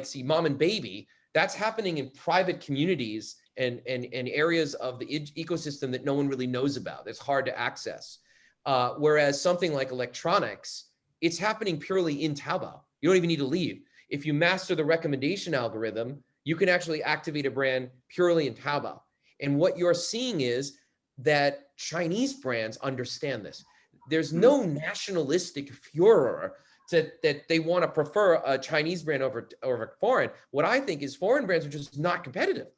see mom and baby, that's happening in private communities and areas of the ecosystem that no one really knows about. It's hard to access. Whereas something like electronics, it's happening purely in Taobao. You don't even need to leave. If you master the recommendation algorithm, you can actually activate a brand purely in Taobao. And what you're seeing is that Chinese brands understand this. There's no nationalistic furor that they want to prefer a Chinese brand over foreign. What I think is foreign brands are just not competitive,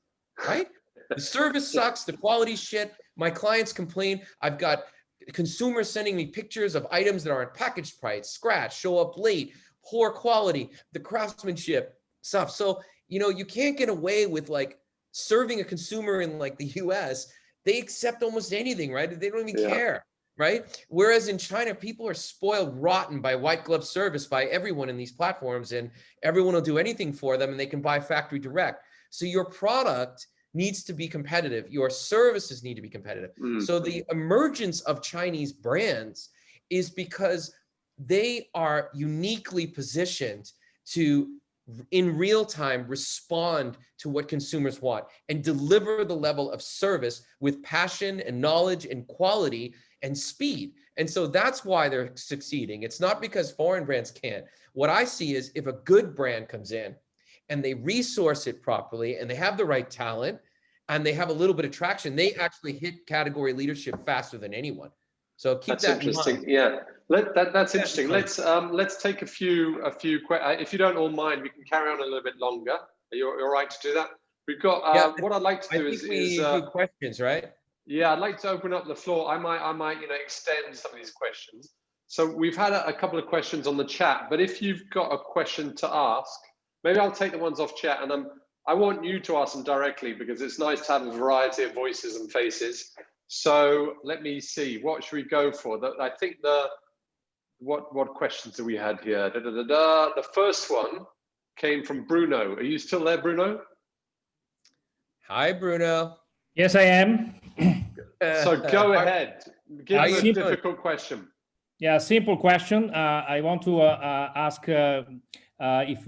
right? The service sucks, the quality shit. My clients complain. I've got consumers sending me pictures of items that aren't packaged right, scratch, show up late, poor quality, the craftsmanship stuff. So, you can't get away with like serving a consumer in like the US. They accept almost anything, right? They don't even care, right? Whereas in China, people are spoiled rotten by white glove service by everyone in these platforms, and everyone will do anything for them and they can buy factory direct. So your product needs to be competitive. Your services need to be competitive. So the emergence of Chinese brands is because they are uniquely positioned to in real time respond to what consumers want and deliver the level of service with passion and knowledge and quality and speed. And so that's why they're succeeding. It's not because foreign brands can't. What I see is if a good brand comes in and they resource it properly and they have the right talent and they have a little bit of traction, they actually hit category leadership faster than anyone. So keep that's that interesting. in mind. Yeah, that's interesting. Let's take a few. If you don't all mind, we can carry on a little bit longer. You're right to do that. We've got. What I'd like to do is do questions, right? Yeah, I'd like to open up the floor. I might extend some of these questions. So we've had a couple of questions on the chat, but if you've got a question to ask, maybe I'll take the ones off chat, and I want you to ask them directly because it's nice to have a variety of voices and faces. So let me see, what should we go for? I think what questions do we had here? The first one came from Bruno. Are you still there, Bruno? Hi, Bruno. Yes, I am. So go ahead. Give us a difficult question. Yeah, simple question. I want to ask if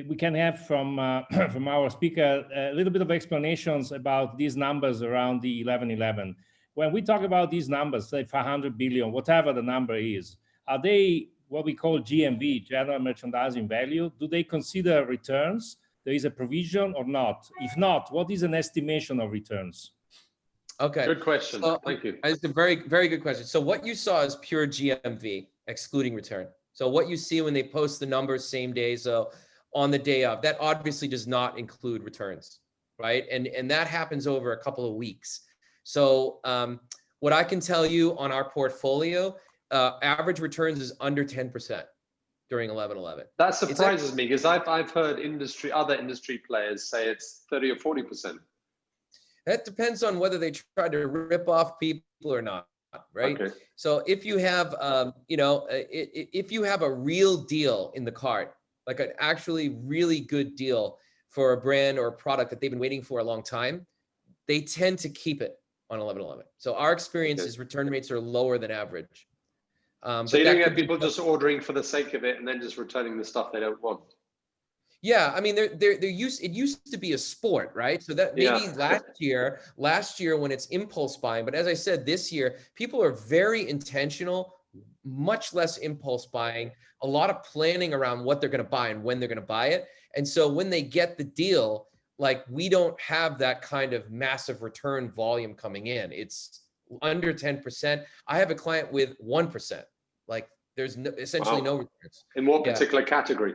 we can have from our speaker a little bit of explanations about these numbers around the 11/11. When we talk about these numbers, say 500 billion, whatever the number is, are they what we call GMV, general merchandising value? Do they consider returns? There is a provision or not? If not, what is an estimation of returns? Okay. Good question. So, thank you. It's a very, very good question. So what you saw is pure GMV, excluding return. So what you see when they post the numbers same day, so on the day of, that obviously does not include returns, right? And that happens over a couple of weeks. So what I can tell you on our portfolio, average returns is under 10% during 11/11. That surprises me because I've heard other industry players say it's 30 or 40%. That depends on whether they try to rip off people or not, right? Okay. So if you have, if you have a real deal in the cart, like an actually really good deal for a brand or a product that they've been waiting for a long time, they tend to keep it on 11/11. So our experience is return rates are lower than average. So you don't get people just ordering for the sake of it and then just returning the stuff they don't want. Yeah, I mean, it used to be a sport, right? So that maybe last year when it's impulse buying, but as I said, this year, people are very intentional, much less impulse buying, a lot of planning around what they're going to buy and when they're going to buy it. And so when they get the deal, like we don't have that kind of massive return volume coming in. It's under 10%. I have a client with 1%. Like there's essentially no returns. In what particular category?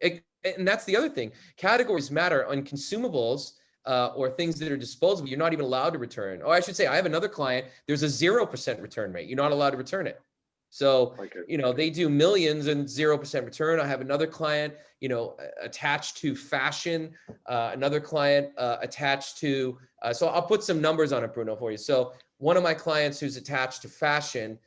And that's the other thing. Categories matter. On consumables or things that are disposable, you're not even allowed to return. Oh, I should say, I have another client. There's a 0% return rate. You're not allowed to return it. So, they do millions and 0% return. I have another client, attached to fashion, another client attached to, so I'll put some numbers on it, Bruno, for you. So one of my clients who's attached to fashion,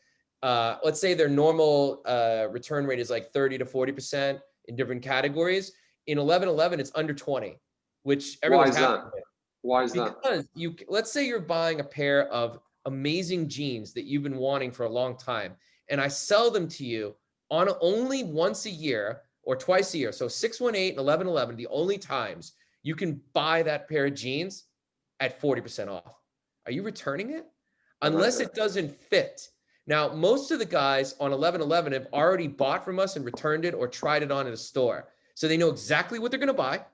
let's say their normal return rate is like 30 to 40% in different categories. In 11/11, it's under 20, which everyone's happy with. Why is that? Because let's say you're buying a pair of amazing jeans that you've been wanting for a long time, and I sell them to you on only once a year or twice a year. So 6/18 and 11/11, the only times you can buy that pair of jeans at 40% off. Are you returning it? Unless it doesn't fit. Now, most of the guys on 11/11 have already bought from us and returned it or tried it on at a store. So they know exactly what they're going to buy.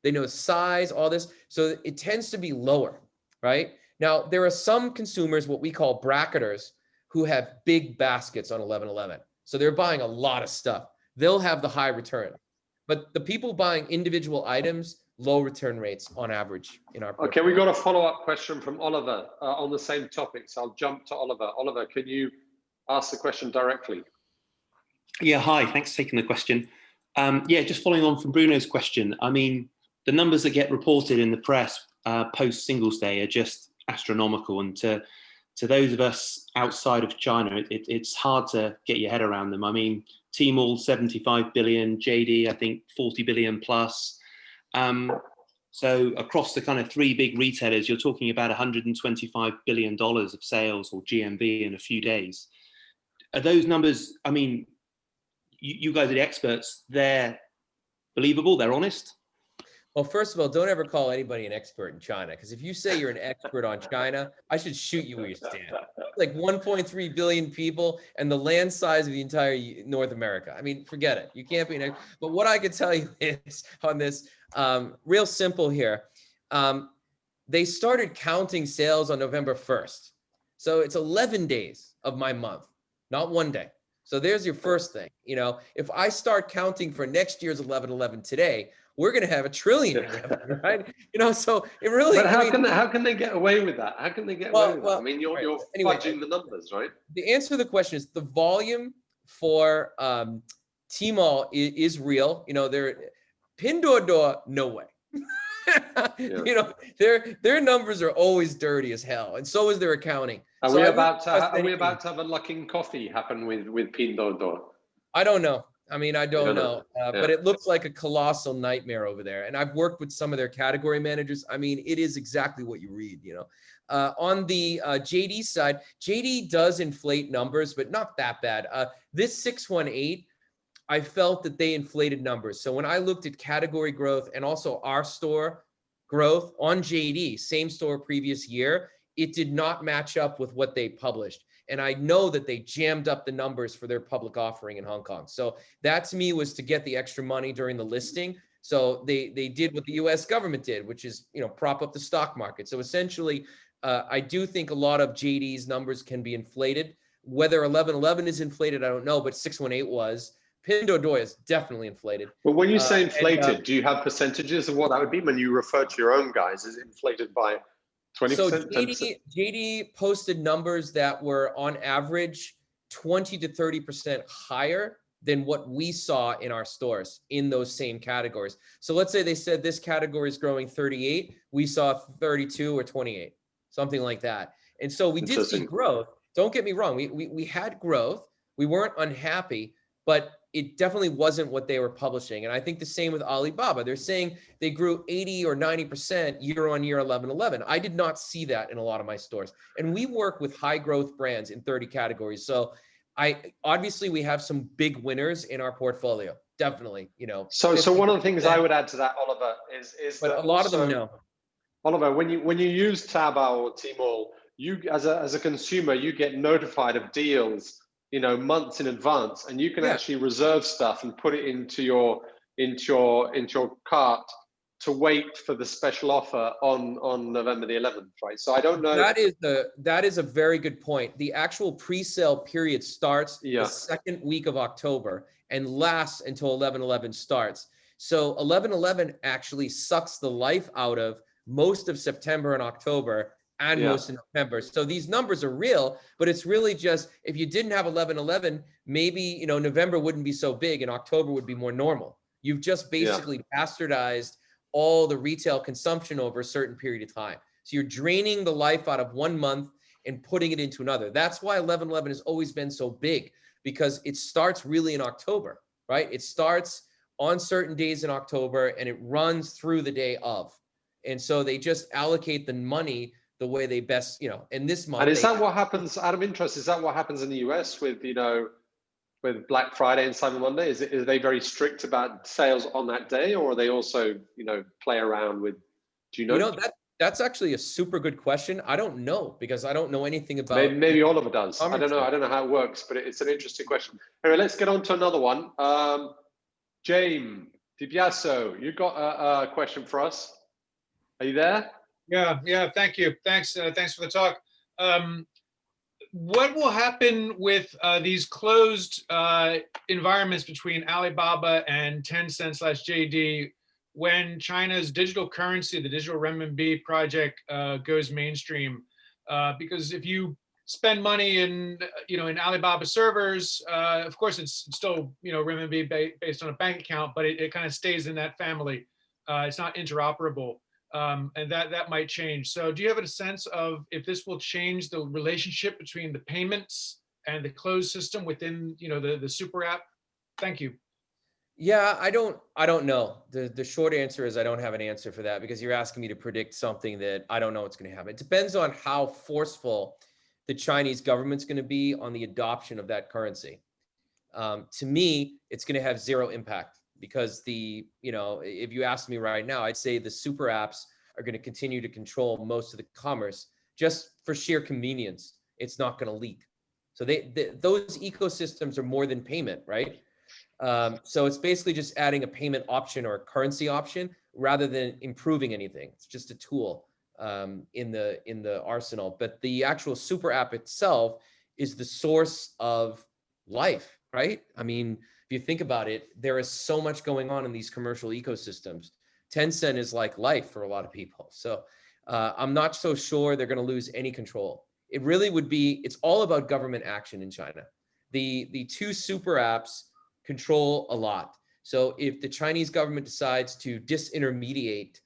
They know size, all this. So it tends to be lower, right? Now, there are some consumers, what we call bracketers, who have big baskets on 11/11. So they're buying a lot of stuff. They'll have the high return. But the people buying individual items, low return rates on average in our portfolio. Okay, we got a follow-up question from Oliver on the same topic. So I'll jump to Oliver. Oliver, can you ask the question directly? Yeah, hi, thanks for taking the question. Just following on from Bruno's question. I mean, the numbers that get reported in the press post Singles Day are just astronomical. And to those of us outside of China, it's hard to get your head around them. I mean, Tmall, 75 billion, JD, I think 40 billion plus. So across the kind of three big retailers, you're talking about $125 billion of sales or GMV in a few days. Are those numbers, I mean, you guys are the experts, they're believable? They're honest? Well, first of all, don't ever call anybody an expert in China, because if you say you're an expert on China, I should shoot you where you stand. Like 1.3 billion people and the land size of the entire North America. I mean, forget it. You can't be an expert. But what I could tell you is on this, real simple here. They started counting sales on November 1st. So it's 11 days of my month, not one day. So there's your first thing. You know, if I start counting for next year's 11/11 today, we're going to have $1 trillion in revenue, right? You know, so it really. But how can they get away with that? How can they get away with that? I mean, you're anyway, fudging the numbers, right? The answer to the question is the volume for Tmall is real. You know, Pinduoduo, no way. Yeah. You know, their numbers are always dirty as hell, and so is their accounting. Are So we I about wouldn't trust to have a lucking coffee happen with Pinduoduo? I don't know. I mean, I don't know, Yeah. but it looks like a colossal nightmare over there. And I've worked with some of their category managers. I mean, it is exactly what you read, you know. On the JD side, JD does inflate numbers, but not that bad. This 618, I felt that they inflated numbers. So when I looked at category growth and also our store growth on JD, same store previous year, it did not match up with what they published. And I know that they jammed up the numbers for their public offering in Hong Kong. So that to me was to get the extra money during the listing. So they did what the US government did, which is, you know, prop up the stock market. So essentially, I do think a lot of JD's numbers can be inflated. Whether 11/11 is inflated, I don't know, but 618 was. Pinduoduo is definitely inflated. But when you say inflated, do you have percentages of what that would be when you refer to your own guys? Is it inflated by 20%? So 10%? JD posted numbers that were on average 20 to 30% higher than what we saw in our stores in those same categories. So let's say they said this category is growing 38, we saw 32 or 28, something like that. And so we did see growth. Don't get me wrong, we had growth. We weren't unhappy, but it definitely wasn't what they were publishing. And I think the same with Alibaba. They're saying they grew 80 or 90% year on year 11/11. I did not see that in a lot of my stores. And we work with high growth brands in 30 categories. So obviously we have some big winners in our portfolio. Definitely, you know. So one of the things I would add to that, Oliver, is but that a lot of them know. Oliver, when you use Taobao or Tmall, you as a consumer, you get notified of deals, you know, months in advance, and you can actually reserve stuff and put it into your cart to wait for the special offer on November the 11th, right? So I don't know. That is a very good point. The actual pre-sale period starts the second week of October and lasts until 11/11 starts. So 11/11 actually sucks the life out of most of September and October and most in November. So these numbers are real, but it's really just, if you didn't have 11/11, maybe, you know, November wouldn't be so big and October would be more normal. You've just basically bastardized all the retail consumption over a certain period of time. So you're draining the life out of one month and putting it into another. That's why 11/11 has always been so big, because it starts really in October, right? It starts on certain days in October and it runs through the day of. And so they just allocate the money the way they best, you know, in this month. And is that what happens, out of interest, is that what happens in the US with, you know, with Black Friday and Cyber Monday? Is they very strict about sales on that day, or are they also, you know, play around with, do you know? You know, that's actually a super good question. I don't know, because I don't know anything about. Maybe Oliver does. I don't know how it works, but it's an interesting question. Anyway, let's get on to another one. James DiBiaso, you got a question for us. Are you there? Yeah, thank you. Thanks for the talk. What will happen with these closed environments between Alibaba and Tencent/JD when China's digital currency, the digital renminbi project, goes mainstream? Because if you spend money in Alibaba servers, of course it's still, you know, renminbi based on a bank account, but it kind of stays in that family. It's not interoperable. And that might change. So do you have a sense of if this will change the relationship between the payments and the closed system within, you know, the super app? Thank you. Yeah, I don't know. The short answer is I don't have an answer for that, because you're asking me to predict something that I don't know what's going to happen. It depends on how forceful the Chinese government's going to be on the adoption of that currency. To me, it's going to have zero impact. because if you ask me right now, I'd say the super apps are going to continue to control most of the commerce just for sheer convenience. It's not going to leak. So those ecosystems are more than payment, right? So it's basically just adding a payment option or a currency option rather than improving anything. It's just a tool in the arsenal. But the actual super app itself is the source of life, right? I mean, if you think about it, there is so much going on in these commercial ecosystems. Tencent is like life for a lot of people. So I'm not so sure they're going to lose any control. It really would be, it's all about government action in China. The two super apps control a lot. So if the Chinese government decides to disintermediate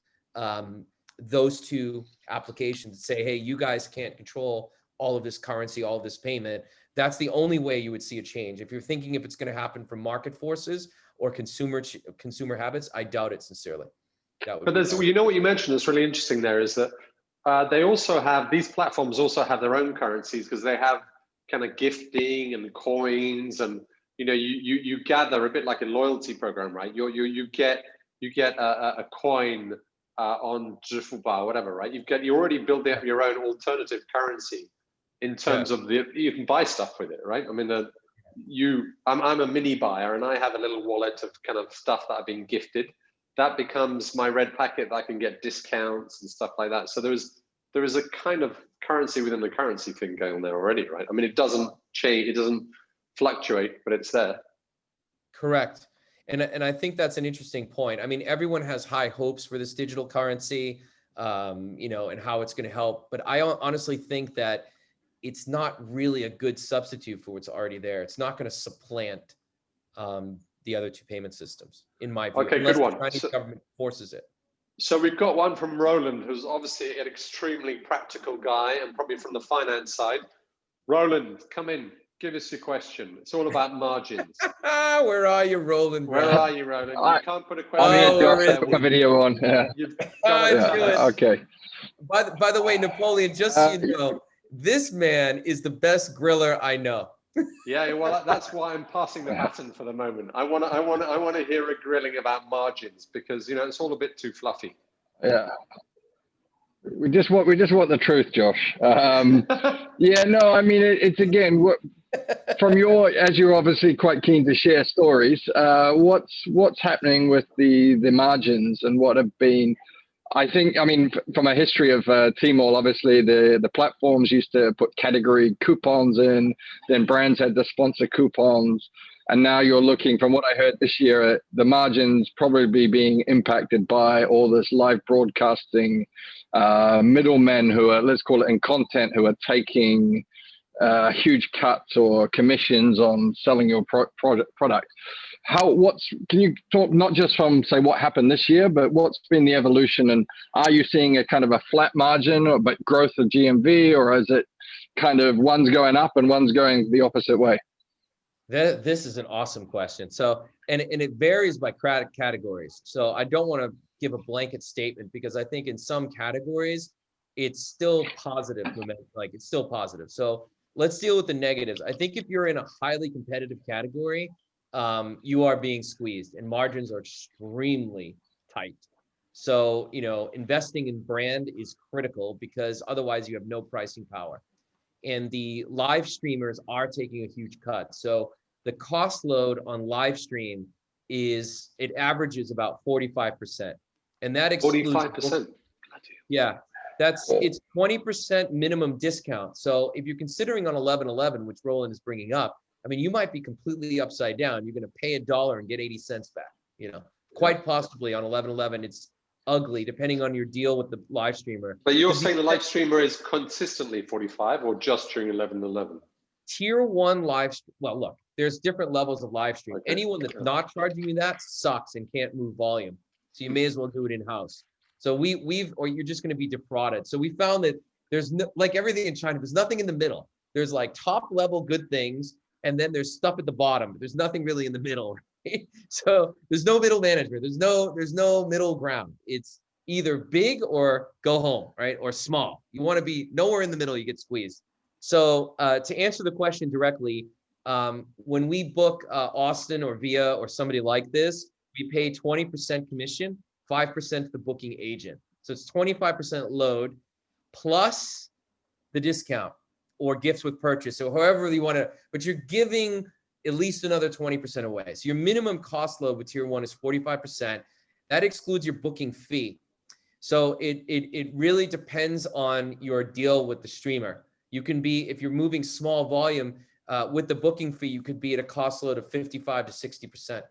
those two applications, say, hey, you guys can't control all of this currency, all of this payment, that's the only way you would see a change. If you're thinking if it's going to happen from market forces or consumer habits, I doubt it sincerely. But there's, you know, what you mentioned that's really interesting there is that they also have, these platforms also have their own currencies because they have kind of gifting and coins, and you know, you gather a bit like a loyalty program, right? You get a coin on Zhifubao, whatever, right? You already built up your own alternative currency in terms of you can buy stuff with it, right? I mean, I'm a mini buyer and I have a little wallet of kind of stuff that I've been gifted. That becomes my red packet that I can get discounts and stuff like that. So there is a kind of currency within the currency thing going on there already, right? I mean, it doesn't change, it doesn't fluctuate, but it's there. Correct. And I think that's an interesting point. I mean, everyone has high hopes for this digital currency, you know, and how it's going to help. But I honestly think that it's not really a good substitute for what's already there. It's not going to supplant the other two payment systems, in my view. Okay, unless good one. The Chinese government forces it. So we've got one from Roland, who's obviously an extremely practical guy and probably from the finance side. Roland, come in, give us your question. It's all about margins. Where are you, Roland? Where are you, Roland? You can't put a question. I put my video on. Yeah. You've got it. Okay. By the way, Napoleon, just so you know, this man is the best griller I know. Yeah, well, that's why I'm passing the baton for the moment. I want to hear a grilling about margins because, you know, it's all a bit too fluffy. Yeah. We just want the truth, Josh. Yeah, no, I mean, it's again, from as you're obviously quite keen to share stories, what's happening with the margins and what have been, I think, I mean, from a history of Tmall, obviously the platforms used to put category coupons in, then brands had to sponsor coupons. And now you're looking, from what I heard this year, the margins probably being impacted by all this live broadcasting, middlemen who are, let's call it in content, who are taking huge cuts or commissions on selling your product. Can you talk not just from, say, what happened this year, but what's been the evolution, and are you seeing a kind of a flat margin but growth of GMV, or is it kind of one's going up and one's going the opposite way? This is an awesome question. So, and it varies by categories. So I don't want to give a blanket statement because I think in some categories, it's still positive, like it's still positive. So let's deal with the negatives. I think if you're in a highly competitive category, you are being squeezed and margins are extremely tight. So, you know, investing in brand is critical because otherwise you have no pricing power. And the live streamers are taking a huge cut. So the cost load on live stream it averages about 45%. And that excludes 45%. Yeah, it's 20% minimum discount. So if you're considering on 11/11, which Roland is bringing up, I mean, you might be completely upside down. You're going to pay $1 and get 80 cents back. You know, quite possibly on 11/11, it's ugly depending on your deal with the live streamer. But you're saying the live streamer is consistently 45 or just during 11/11? Tier 1 live, well, look, there's different levels of live stream. Okay. Anyone that's not charging you that sucks and can't move volume. So you may as well do it in-house. So or you're just going to be defrauded. So we found that there's no, like everything in China, there's nothing in the middle. There's like top level good things, and then there's stuff at the bottom. There's nothing really in the middle. Right? So there's no middle management. There's no middle ground. It's either big or go home, right? Or small. You want to be nowhere in the middle, you get squeezed. So to answer the question directly, when we book Austin or Via or somebody like this, we pay 20% commission, 5% to the booking agent. So it's 25% load plus the discount or gifts with purchase. So however you want to, but you're giving at least another 20% away. So your minimum cost load with tier 1 is 45%. That excludes your booking fee. So it really depends on your deal with the streamer. You can be, if you're moving small volume with the booking fee, you could be at a cost load of 55 to 60%.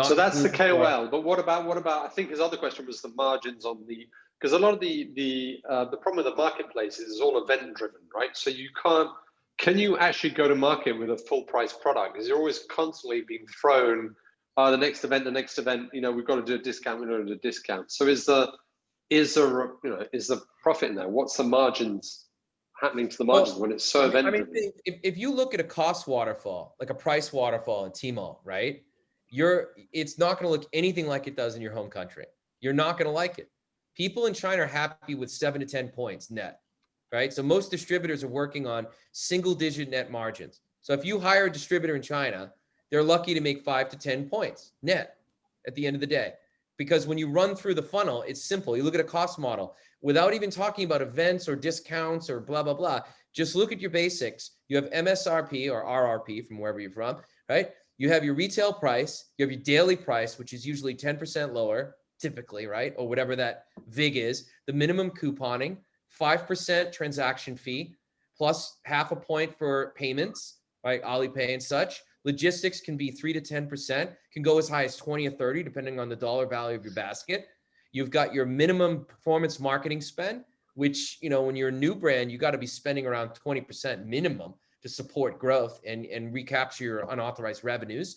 So that's the KOL. But what about? I think his other question was the margins on the, because a lot of the problem with the marketplace is all event driven, right? So you can't. Can you actually go to market with a full price product? Because you're always constantly being thrown, the next event, you know, we've got to do a discount, we're going to do a discount. So is the profit in there? What's the margins happening to the margins when it's so event driven? I mean, if you look at a cost waterfall, like a price waterfall in Tmall, right? It's not going to look anything like it does in your home country. You're not going to like it. People in China are happy with 7 to 10 points net, right? So most distributors are working on single-digit net margins. So if you hire a distributor in China, they're lucky to make 5 to 10 points net at the end of the day. Because when you run through the funnel, it's simple. You look at a cost model without even talking about events or discounts or blah, blah, blah. Just look at your basics. You have MSRP or RRP from wherever you're from, right? You have your retail price, you have your daily price, which is usually 10% lower, typically, right? Or whatever that VIG is, the minimum couponing, 5% transaction fee, plus half a point for payments, right? Alipay and such. Logistics can be 3 to 10%, can go as high as 20 or 30, depending on the dollar value of your basket. You've got your minimum performance marketing spend, which, you know, when you're a new brand, you got to be spending around 20% minimum to support growth and recapture your unauthorized revenues.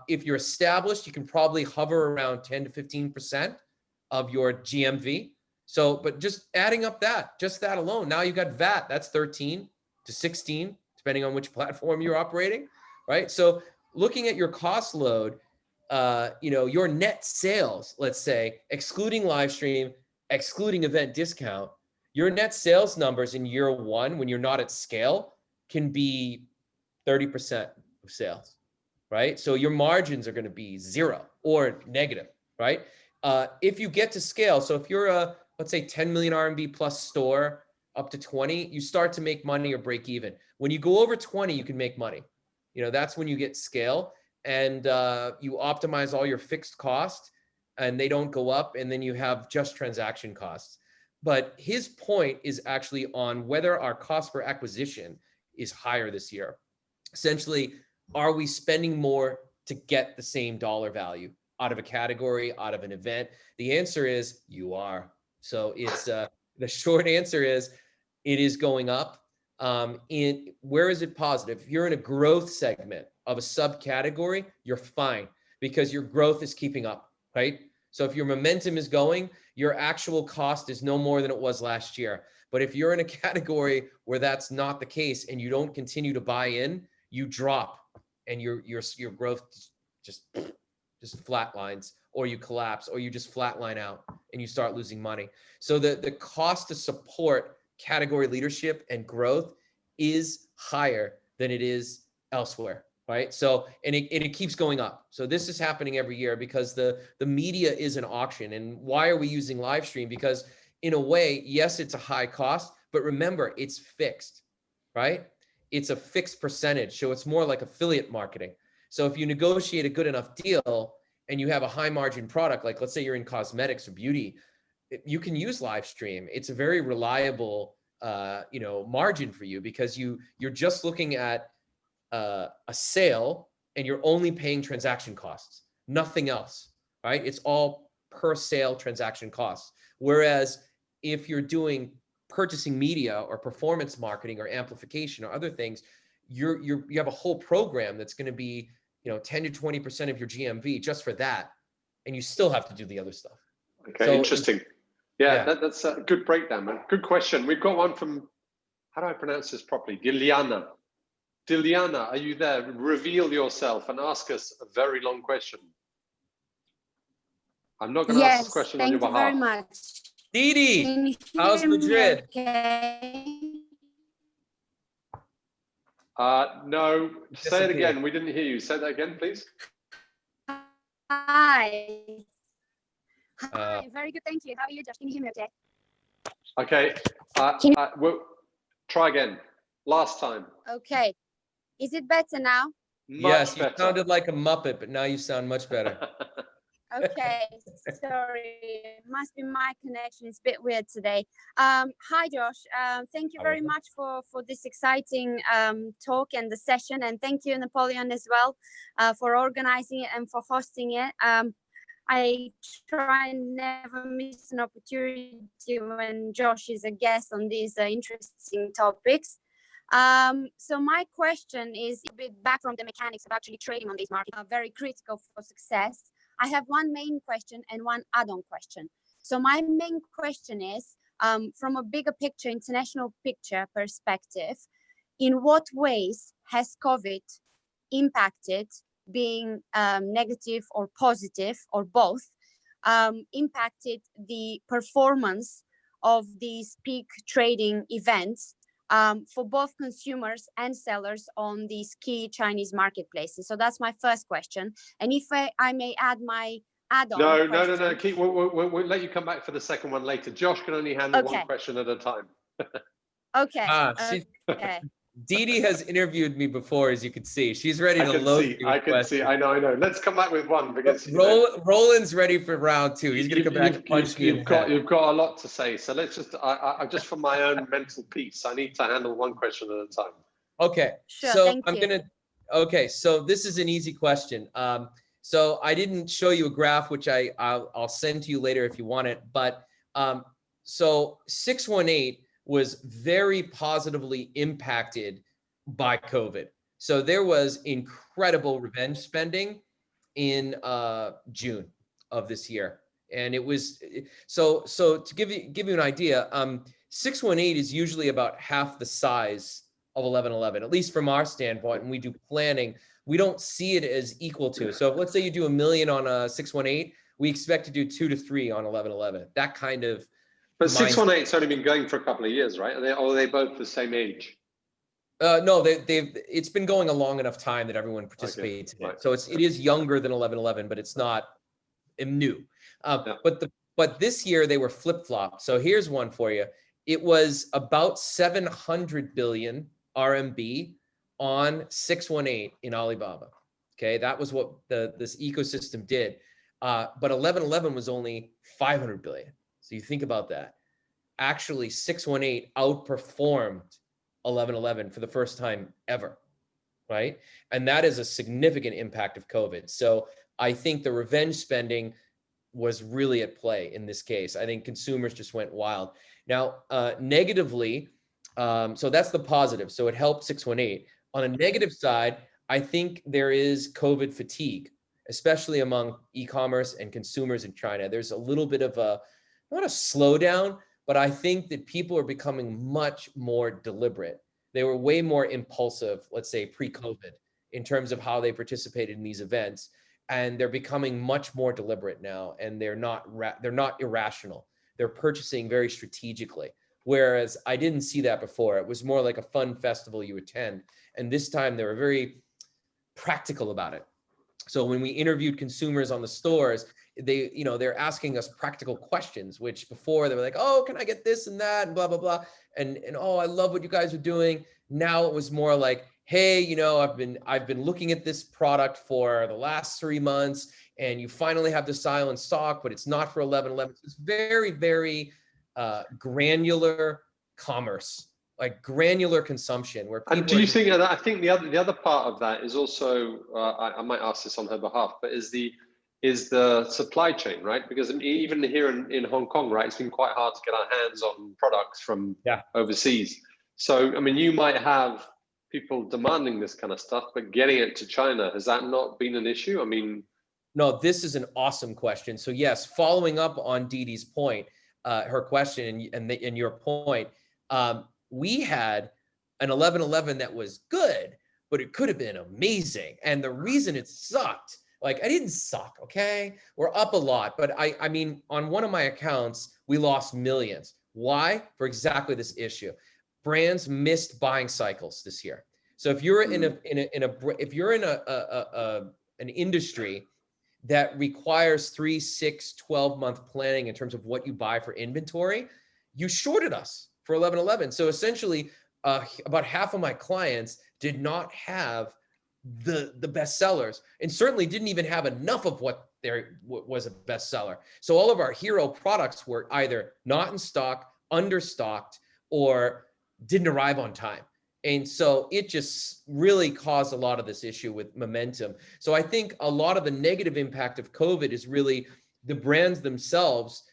If you're established, you can probably hover around 10 to 15% of your GMV. So, but just adding up just that alone, now you've got VAT, that's 13 to 16, depending on which platform you're operating, right? So looking at your cost load, you know, your net sales, let's say, excluding live stream, excluding event discount, your net sales numbers in year 1, when you're not at scale, can be 30% of sales, right? So your margins are going to be 0 or negative, right? If you get to scale, so if you're a, let's say 10 million RMB plus store up to 20, you start to make money or break even. When you go over 20, you can make money. You know, that's when you get scale and you optimize all your fixed costs and they don't go up, and then you have just transaction costs. But his point is actually on whether our cost per acquisition is higher this year. Essentially, are we spending more to get the same dollar value out of a category, out of an event? The answer is you are. So it's the short answer is it is going up. Where is it positive? If you're in a growth segment of a subcategory, you're fine because your growth is keeping up, right? So if your momentum is going, your actual cost is no more than it was last year. But if you're in a category where that's not the case and you don't continue to buy in, you drop and your growth just flatlines, or you collapse, or you just flatline out and you start losing money. So the cost to support category leadership and growth is higher than it is elsewhere, right? So, and it keeps going up. So this is happening every year because the media is an auction. And why are we using live stream? Because in a way, yes, it's a high cost, but remember, it's fixed, right? It's a fixed percentage. So it's more like affiliate marketing. So if you negotiate a good enough deal and you have a high margin product, like let's say you're in cosmetics or beauty, you can use live stream. It's a very reliable, margin for you because you're just looking at a sale and you're only paying transaction costs, nothing else, right? It's all per sale transaction costs. Whereas if you're doing purchasing media or performance marketing or amplification or other things, you have a whole program that's going to be 10 to 20% of your GMV just for that, and you still have to do the other stuff. Okay, so interesting. Yeah. That's a good breakdown, man. Good question. We've got one from, how do I pronounce this properly? Diliana. Diliana, are you there? Reveal yourself and ask us a very long question. I'm not going to ask this question on your behalf. Thank you very much. Didi, how's Madrid? Okay. No, say it again. We didn't hear you. Say that again, please. Hi. Hi. Hi, very good, thank you. How are you, Josh? Can you hear me okay? Okay, we'll try again. Last time. Okay. Is it better now? Yes, you Better. sounded like a Muppet, but now you sound much better. Okay, sorry. It must be my connection. It's a bit weird today. Hi, Josh. Thank you very much for this exciting talk and the session. And thank you, Napoleon, as well, for organizing it and for hosting it. I try and never miss an opportunity when Josh is a guest on these interesting topics. So my question is a bit back from the mechanics of actually trading on these markets, very critical for success. I have one main question and one add-on question. So my main question is, from a bigger picture, international picture perspective, in what ways has COVID impacted, being negative or positive or both, impacted the performance of these peak trading events for both consumers and sellers on these key Chinese marketplaces? So that's my first question. And if I may add my add-on question. No. We'll let you come back for the second one later. Josh can only handle one question at a time. Okay. Okay. Dee has interviewed me before, as you can see. She's ready to load you. I can see. I know. Let's come back with one because Roland's ready for round two. He's going to come back and punch me in the head. You've got a lot to say. So let's just, I just for my own mental peace, I need to handle one question at a time. Okay. Sure, so thank you. Okay. So this is an easy question. So I didn't show you a graph, which I'll send to you later if you want it. But so 618 was very positively impacted by COVID. So there was incredible revenge spending in June of this year. And it was, so to give you an idea, 618 is usually about half the size of 1111, at least from our standpoint. When we do planning, we don't see it as equal to. So if, let's say you do $1 million on a 618, we expect to do 2 to 3 on 1111. That kind of. But 618's only been going for a couple of years, right? Are they both the same age? No, it's been going a long enough time that everyone participates in it. So it is younger than 1111, but it's not new. But this year they were flip-flopped. So here's one for you. It was about 700 billion RMB on 618 in Alibaba. Okay, that was what this ecosystem did. But 1111 was only 500 billion. So you think about that. Actually, 618 outperformed 1111 for the first time ever, right? And that is a significant impact of COVID. So I think the revenge spending was really at play in this case. I think consumers just went wild. Now, negatively, so that's the positive. So it helped 618. On a negative side, I think there is COVID fatigue, especially among e-commerce and consumers in China. There's a little bit of not a slowdown, but I think that people are becoming much more deliberate. They were way more impulsive, let's say pre-COVID, in terms of how they participated in these events. And they're becoming much more deliberate now, and they're not irrational. They're purchasing very strategically. Whereas I didn't see that before. It was more like a fun festival you attend. And this time they were very practical about it. So when we interviewed consumers on the stores, they're asking us practical questions, which before they were like, oh, can I get this and that and blah, blah, blah. And oh, I love what you guys are doing. Now it was more like, hey, I've been looking at this product for the last 3 months and you finally have the silent stock, but it's not for 1111. It's very, very granular commerce, like granular consumption where people. And do you think that, I think the other part of that is also, I might ask this on her behalf, but is the supply chain, right? Because even here in Hong Kong, right, it's been quite hard to get our hands on products from overseas. So, I mean, you might have people demanding this kind of stuff, but getting it to China, has that not been an issue? I mean. No, this is an awesome question. So yes, following up on Didi's point, her question and your point, we had an 1111 that was good, but it could have been amazing. And the reason it sucked, like I didn't suck, okay? We're up a lot, but I mean, on one of my accounts, we lost millions. Why? For exactly this issue. Brands missed buying cycles this year. So if you're in an industry that requires 3, 6, 12-month planning in terms of what you buy for inventory, you shorted us for 11/11. So essentially, about half of my clients did not have the best sellers, and certainly didn't even have enough of what there was a bestseller. So all of our hero products were either not in stock, understocked, or didn't arrive on time. And so it just really caused a lot of this issue with momentum. So I think a lot of the negative impact of COVID is really the brands themselves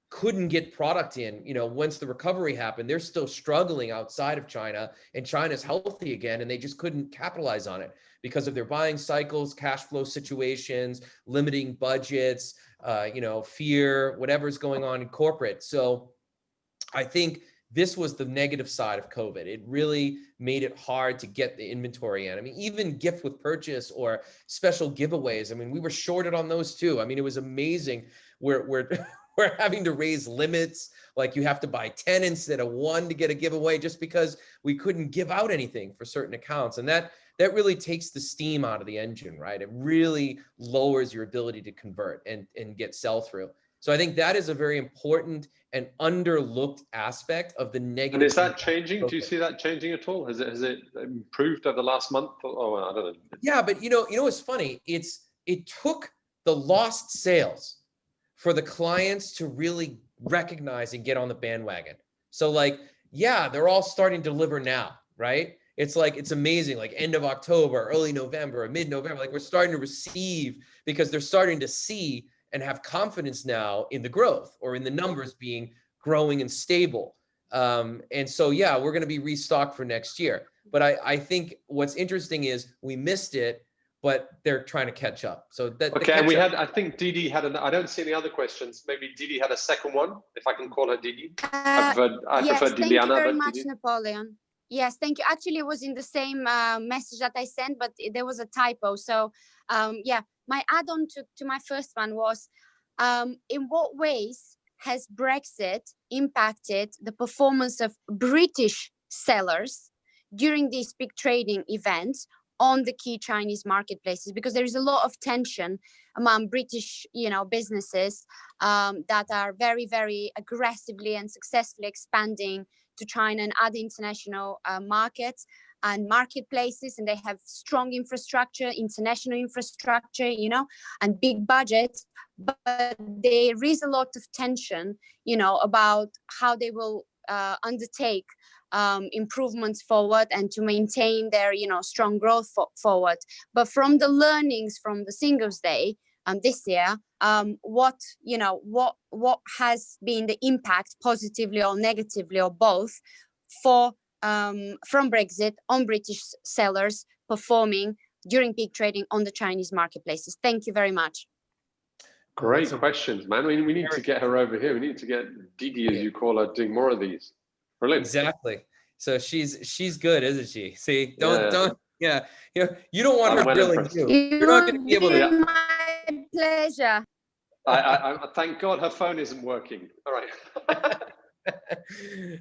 couldn't get product in. You know, once the recovery happened, they're still struggling outside of China, and China's healthy again, and they just couldn't capitalize on it because of their buying cycles, cash flow situations, limiting budgets, you know, fear, whatever's going on in corporate. So I think this was the negative side of COVID. It really made it hard to get the inventory in. I mean, even gift with purchase or special giveaways. I mean, we were shorted on those too. I mean, it was amazing. We're having to raise limits. Like, you have to buy 10 instead of 1 to get a giveaway, just because we couldn't give out anything for certain accounts. And that really takes the steam out of the engine, right? It really lowers your ability to convert and get sell through. So I think that is a very important and underlooked aspect of the negative. And is that changing? Do you see that changing at all? Has it improved over the last month? Oh, I don't know. Yeah, but you know what's funny? It took the lost sales for the clients to really recognize and get on the bandwagon. So like, yeah, they're all starting to deliver now, right? It's like, it's amazing, like end of October, early November, or mid-November, like we're starting to receive, because they're starting to see and have confidence now in the growth, or in the numbers being growing and stable. And so, yeah, we're going to be restocked for next year. But I think what's interesting is we missed it, but they're trying to catch up. So that okay. And we had, I think Didi had I don't see any other questions. Maybe Didi had a second one, if I can call her Didi. I prefer Thank you Liliana, very much, Didi. Napoleon. Yes, thank you. Actually, it was in the same message that I sent, but there was a typo. So yeah, my add-on to my first one was, in what ways has Brexit impacted the performance of British sellers during these big trading events on the key Chinese marketplaces? Because there is a lot of tension among British, businesses that are very, very aggressively and successfully expanding to China and other international markets and marketplaces, and they have strong infrastructure, international infrastructure, and big budgets. But there is a lot of tension, about how they will undertake improvements forward and to maintain their, strong growth forward. But from the learnings from the Singles Day this year, what has been the impact, positively or negatively or both, from Brexit on British sellers performing during peak trading on the Chinese marketplaces? Thank you very much. Great questions, man. We need to get her over here. We need to get Didi, as you call her, doing more of these. Brilliant. Exactly. So she's good, isn't she? See, don't. You don't want her grilling you. You're not going to be able to. My pleasure. I thank God her phone isn't working. All right.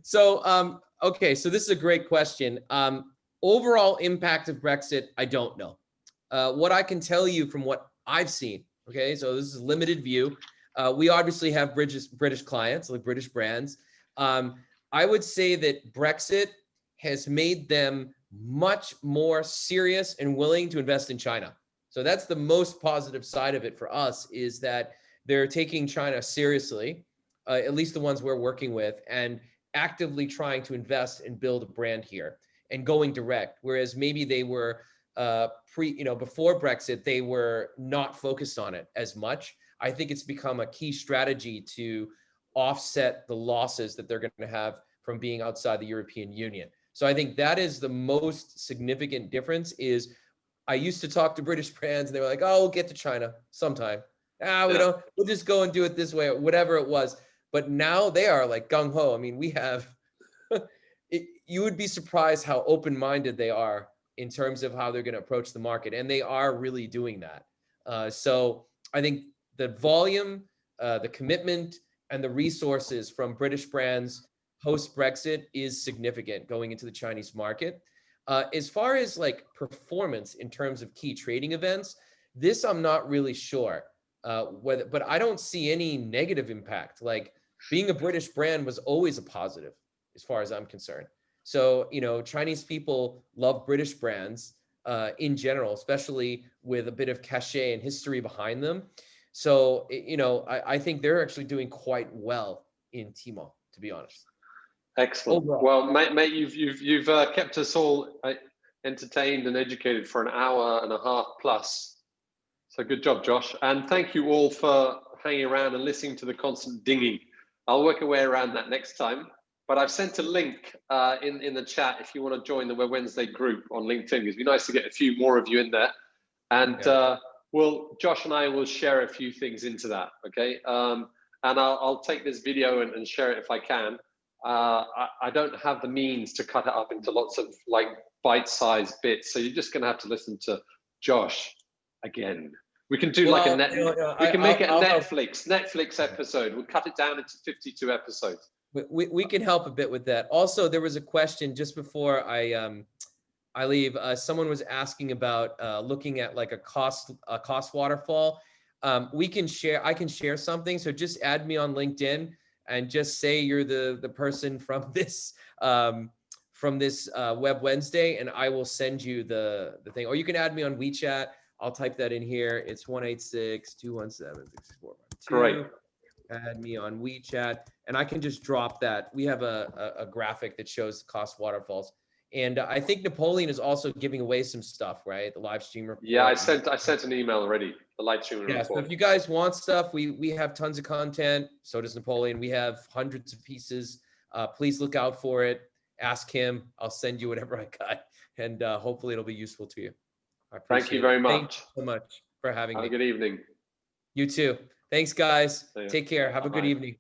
So, okay, so this is a great question. Overall impact of Brexit, I don't know. What I can tell you from what I've seen, okay, so this is a limited view. We obviously have British clients, like British brands. I would say that Brexit has made them much more serious and willing to invest in China. So that's the most positive side of it for us, is that they're taking China seriously, at least the ones we're working with, and actively trying to invest and build a brand here and going direct. Whereas maybe they were before Brexit, they were not focused on it as much. I think it's become a key strategy to offset the losses that they're going to have from being outside the European Union. So I think that is the most significant difference. Is I used to talk to British brands and they were like, oh, we'll get to China sometime. We'll just go and do it this way, or whatever it was. But now they are like gung ho. I mean, we have, you would be surprised how open-minded they are in terms of how they're going to approach the market. And they are really doing that. So I think the volume, the commitment, and the resources from British brands post-Brexit is significant going into the Chinese market. As far as like performance in terms of key trading events, this I'm not really sure. but I don't see any negative impact. Like being a British brand was always a positive as far as I'm concerned. So, you know, Chinese people love British brands in general, especially with a bit of cachet and history behind them. So, you know, I think they're actually doing quite well in Tmall, to be honest. Excellent. Overall. Well, mate, you've kept us all entertained and educated for an hour and a half plus. So good job, Josh. And thank you all for hanging around and listening to the constant dinging. I'll work a way around that next time. But I've sent a link in the chat if you want to join the Web Wednesday group on LinkedIn. It'd be nice to get a few more of you in there. And Josh and I will share a few things into that, okay? And I'll take this video and share it if I can. I don't have the means to cut it up into lots of like bite-sized bits, so you're just going to have to listen to Josh again. We can do like a make it a Netflix episode. We'll cut it down into 52 episodes. We can help a bit with that. Also, there was a question just before I leave. Someone was asking about looking at like a cost waterfall. I can share something. So just add me on LinkedIn and just say you're the person from this Web Wednesday, and I will send you the thing. Or you can add me on WeChat. I'll type that in here. It's 186-217-6452. Great. Add me on WeChat, and I can just drop that. We have a graphic that shows the cost waterfalls. And I think Napoleon is also giving away some stuff, right? The live stream report. Yeah, I sent an email already. The live stream report. So if you guys want stuff, we have tons of content. So does Napoleon. We have hundreds of pieces. Please look out for it. Ask him. I'll send you whatever I got, and hopefully it'll be useful to you. Thank you very much. Thank you so much for having me. Have a good evening. You too. Thanks, guys. Take care. Have a good evening.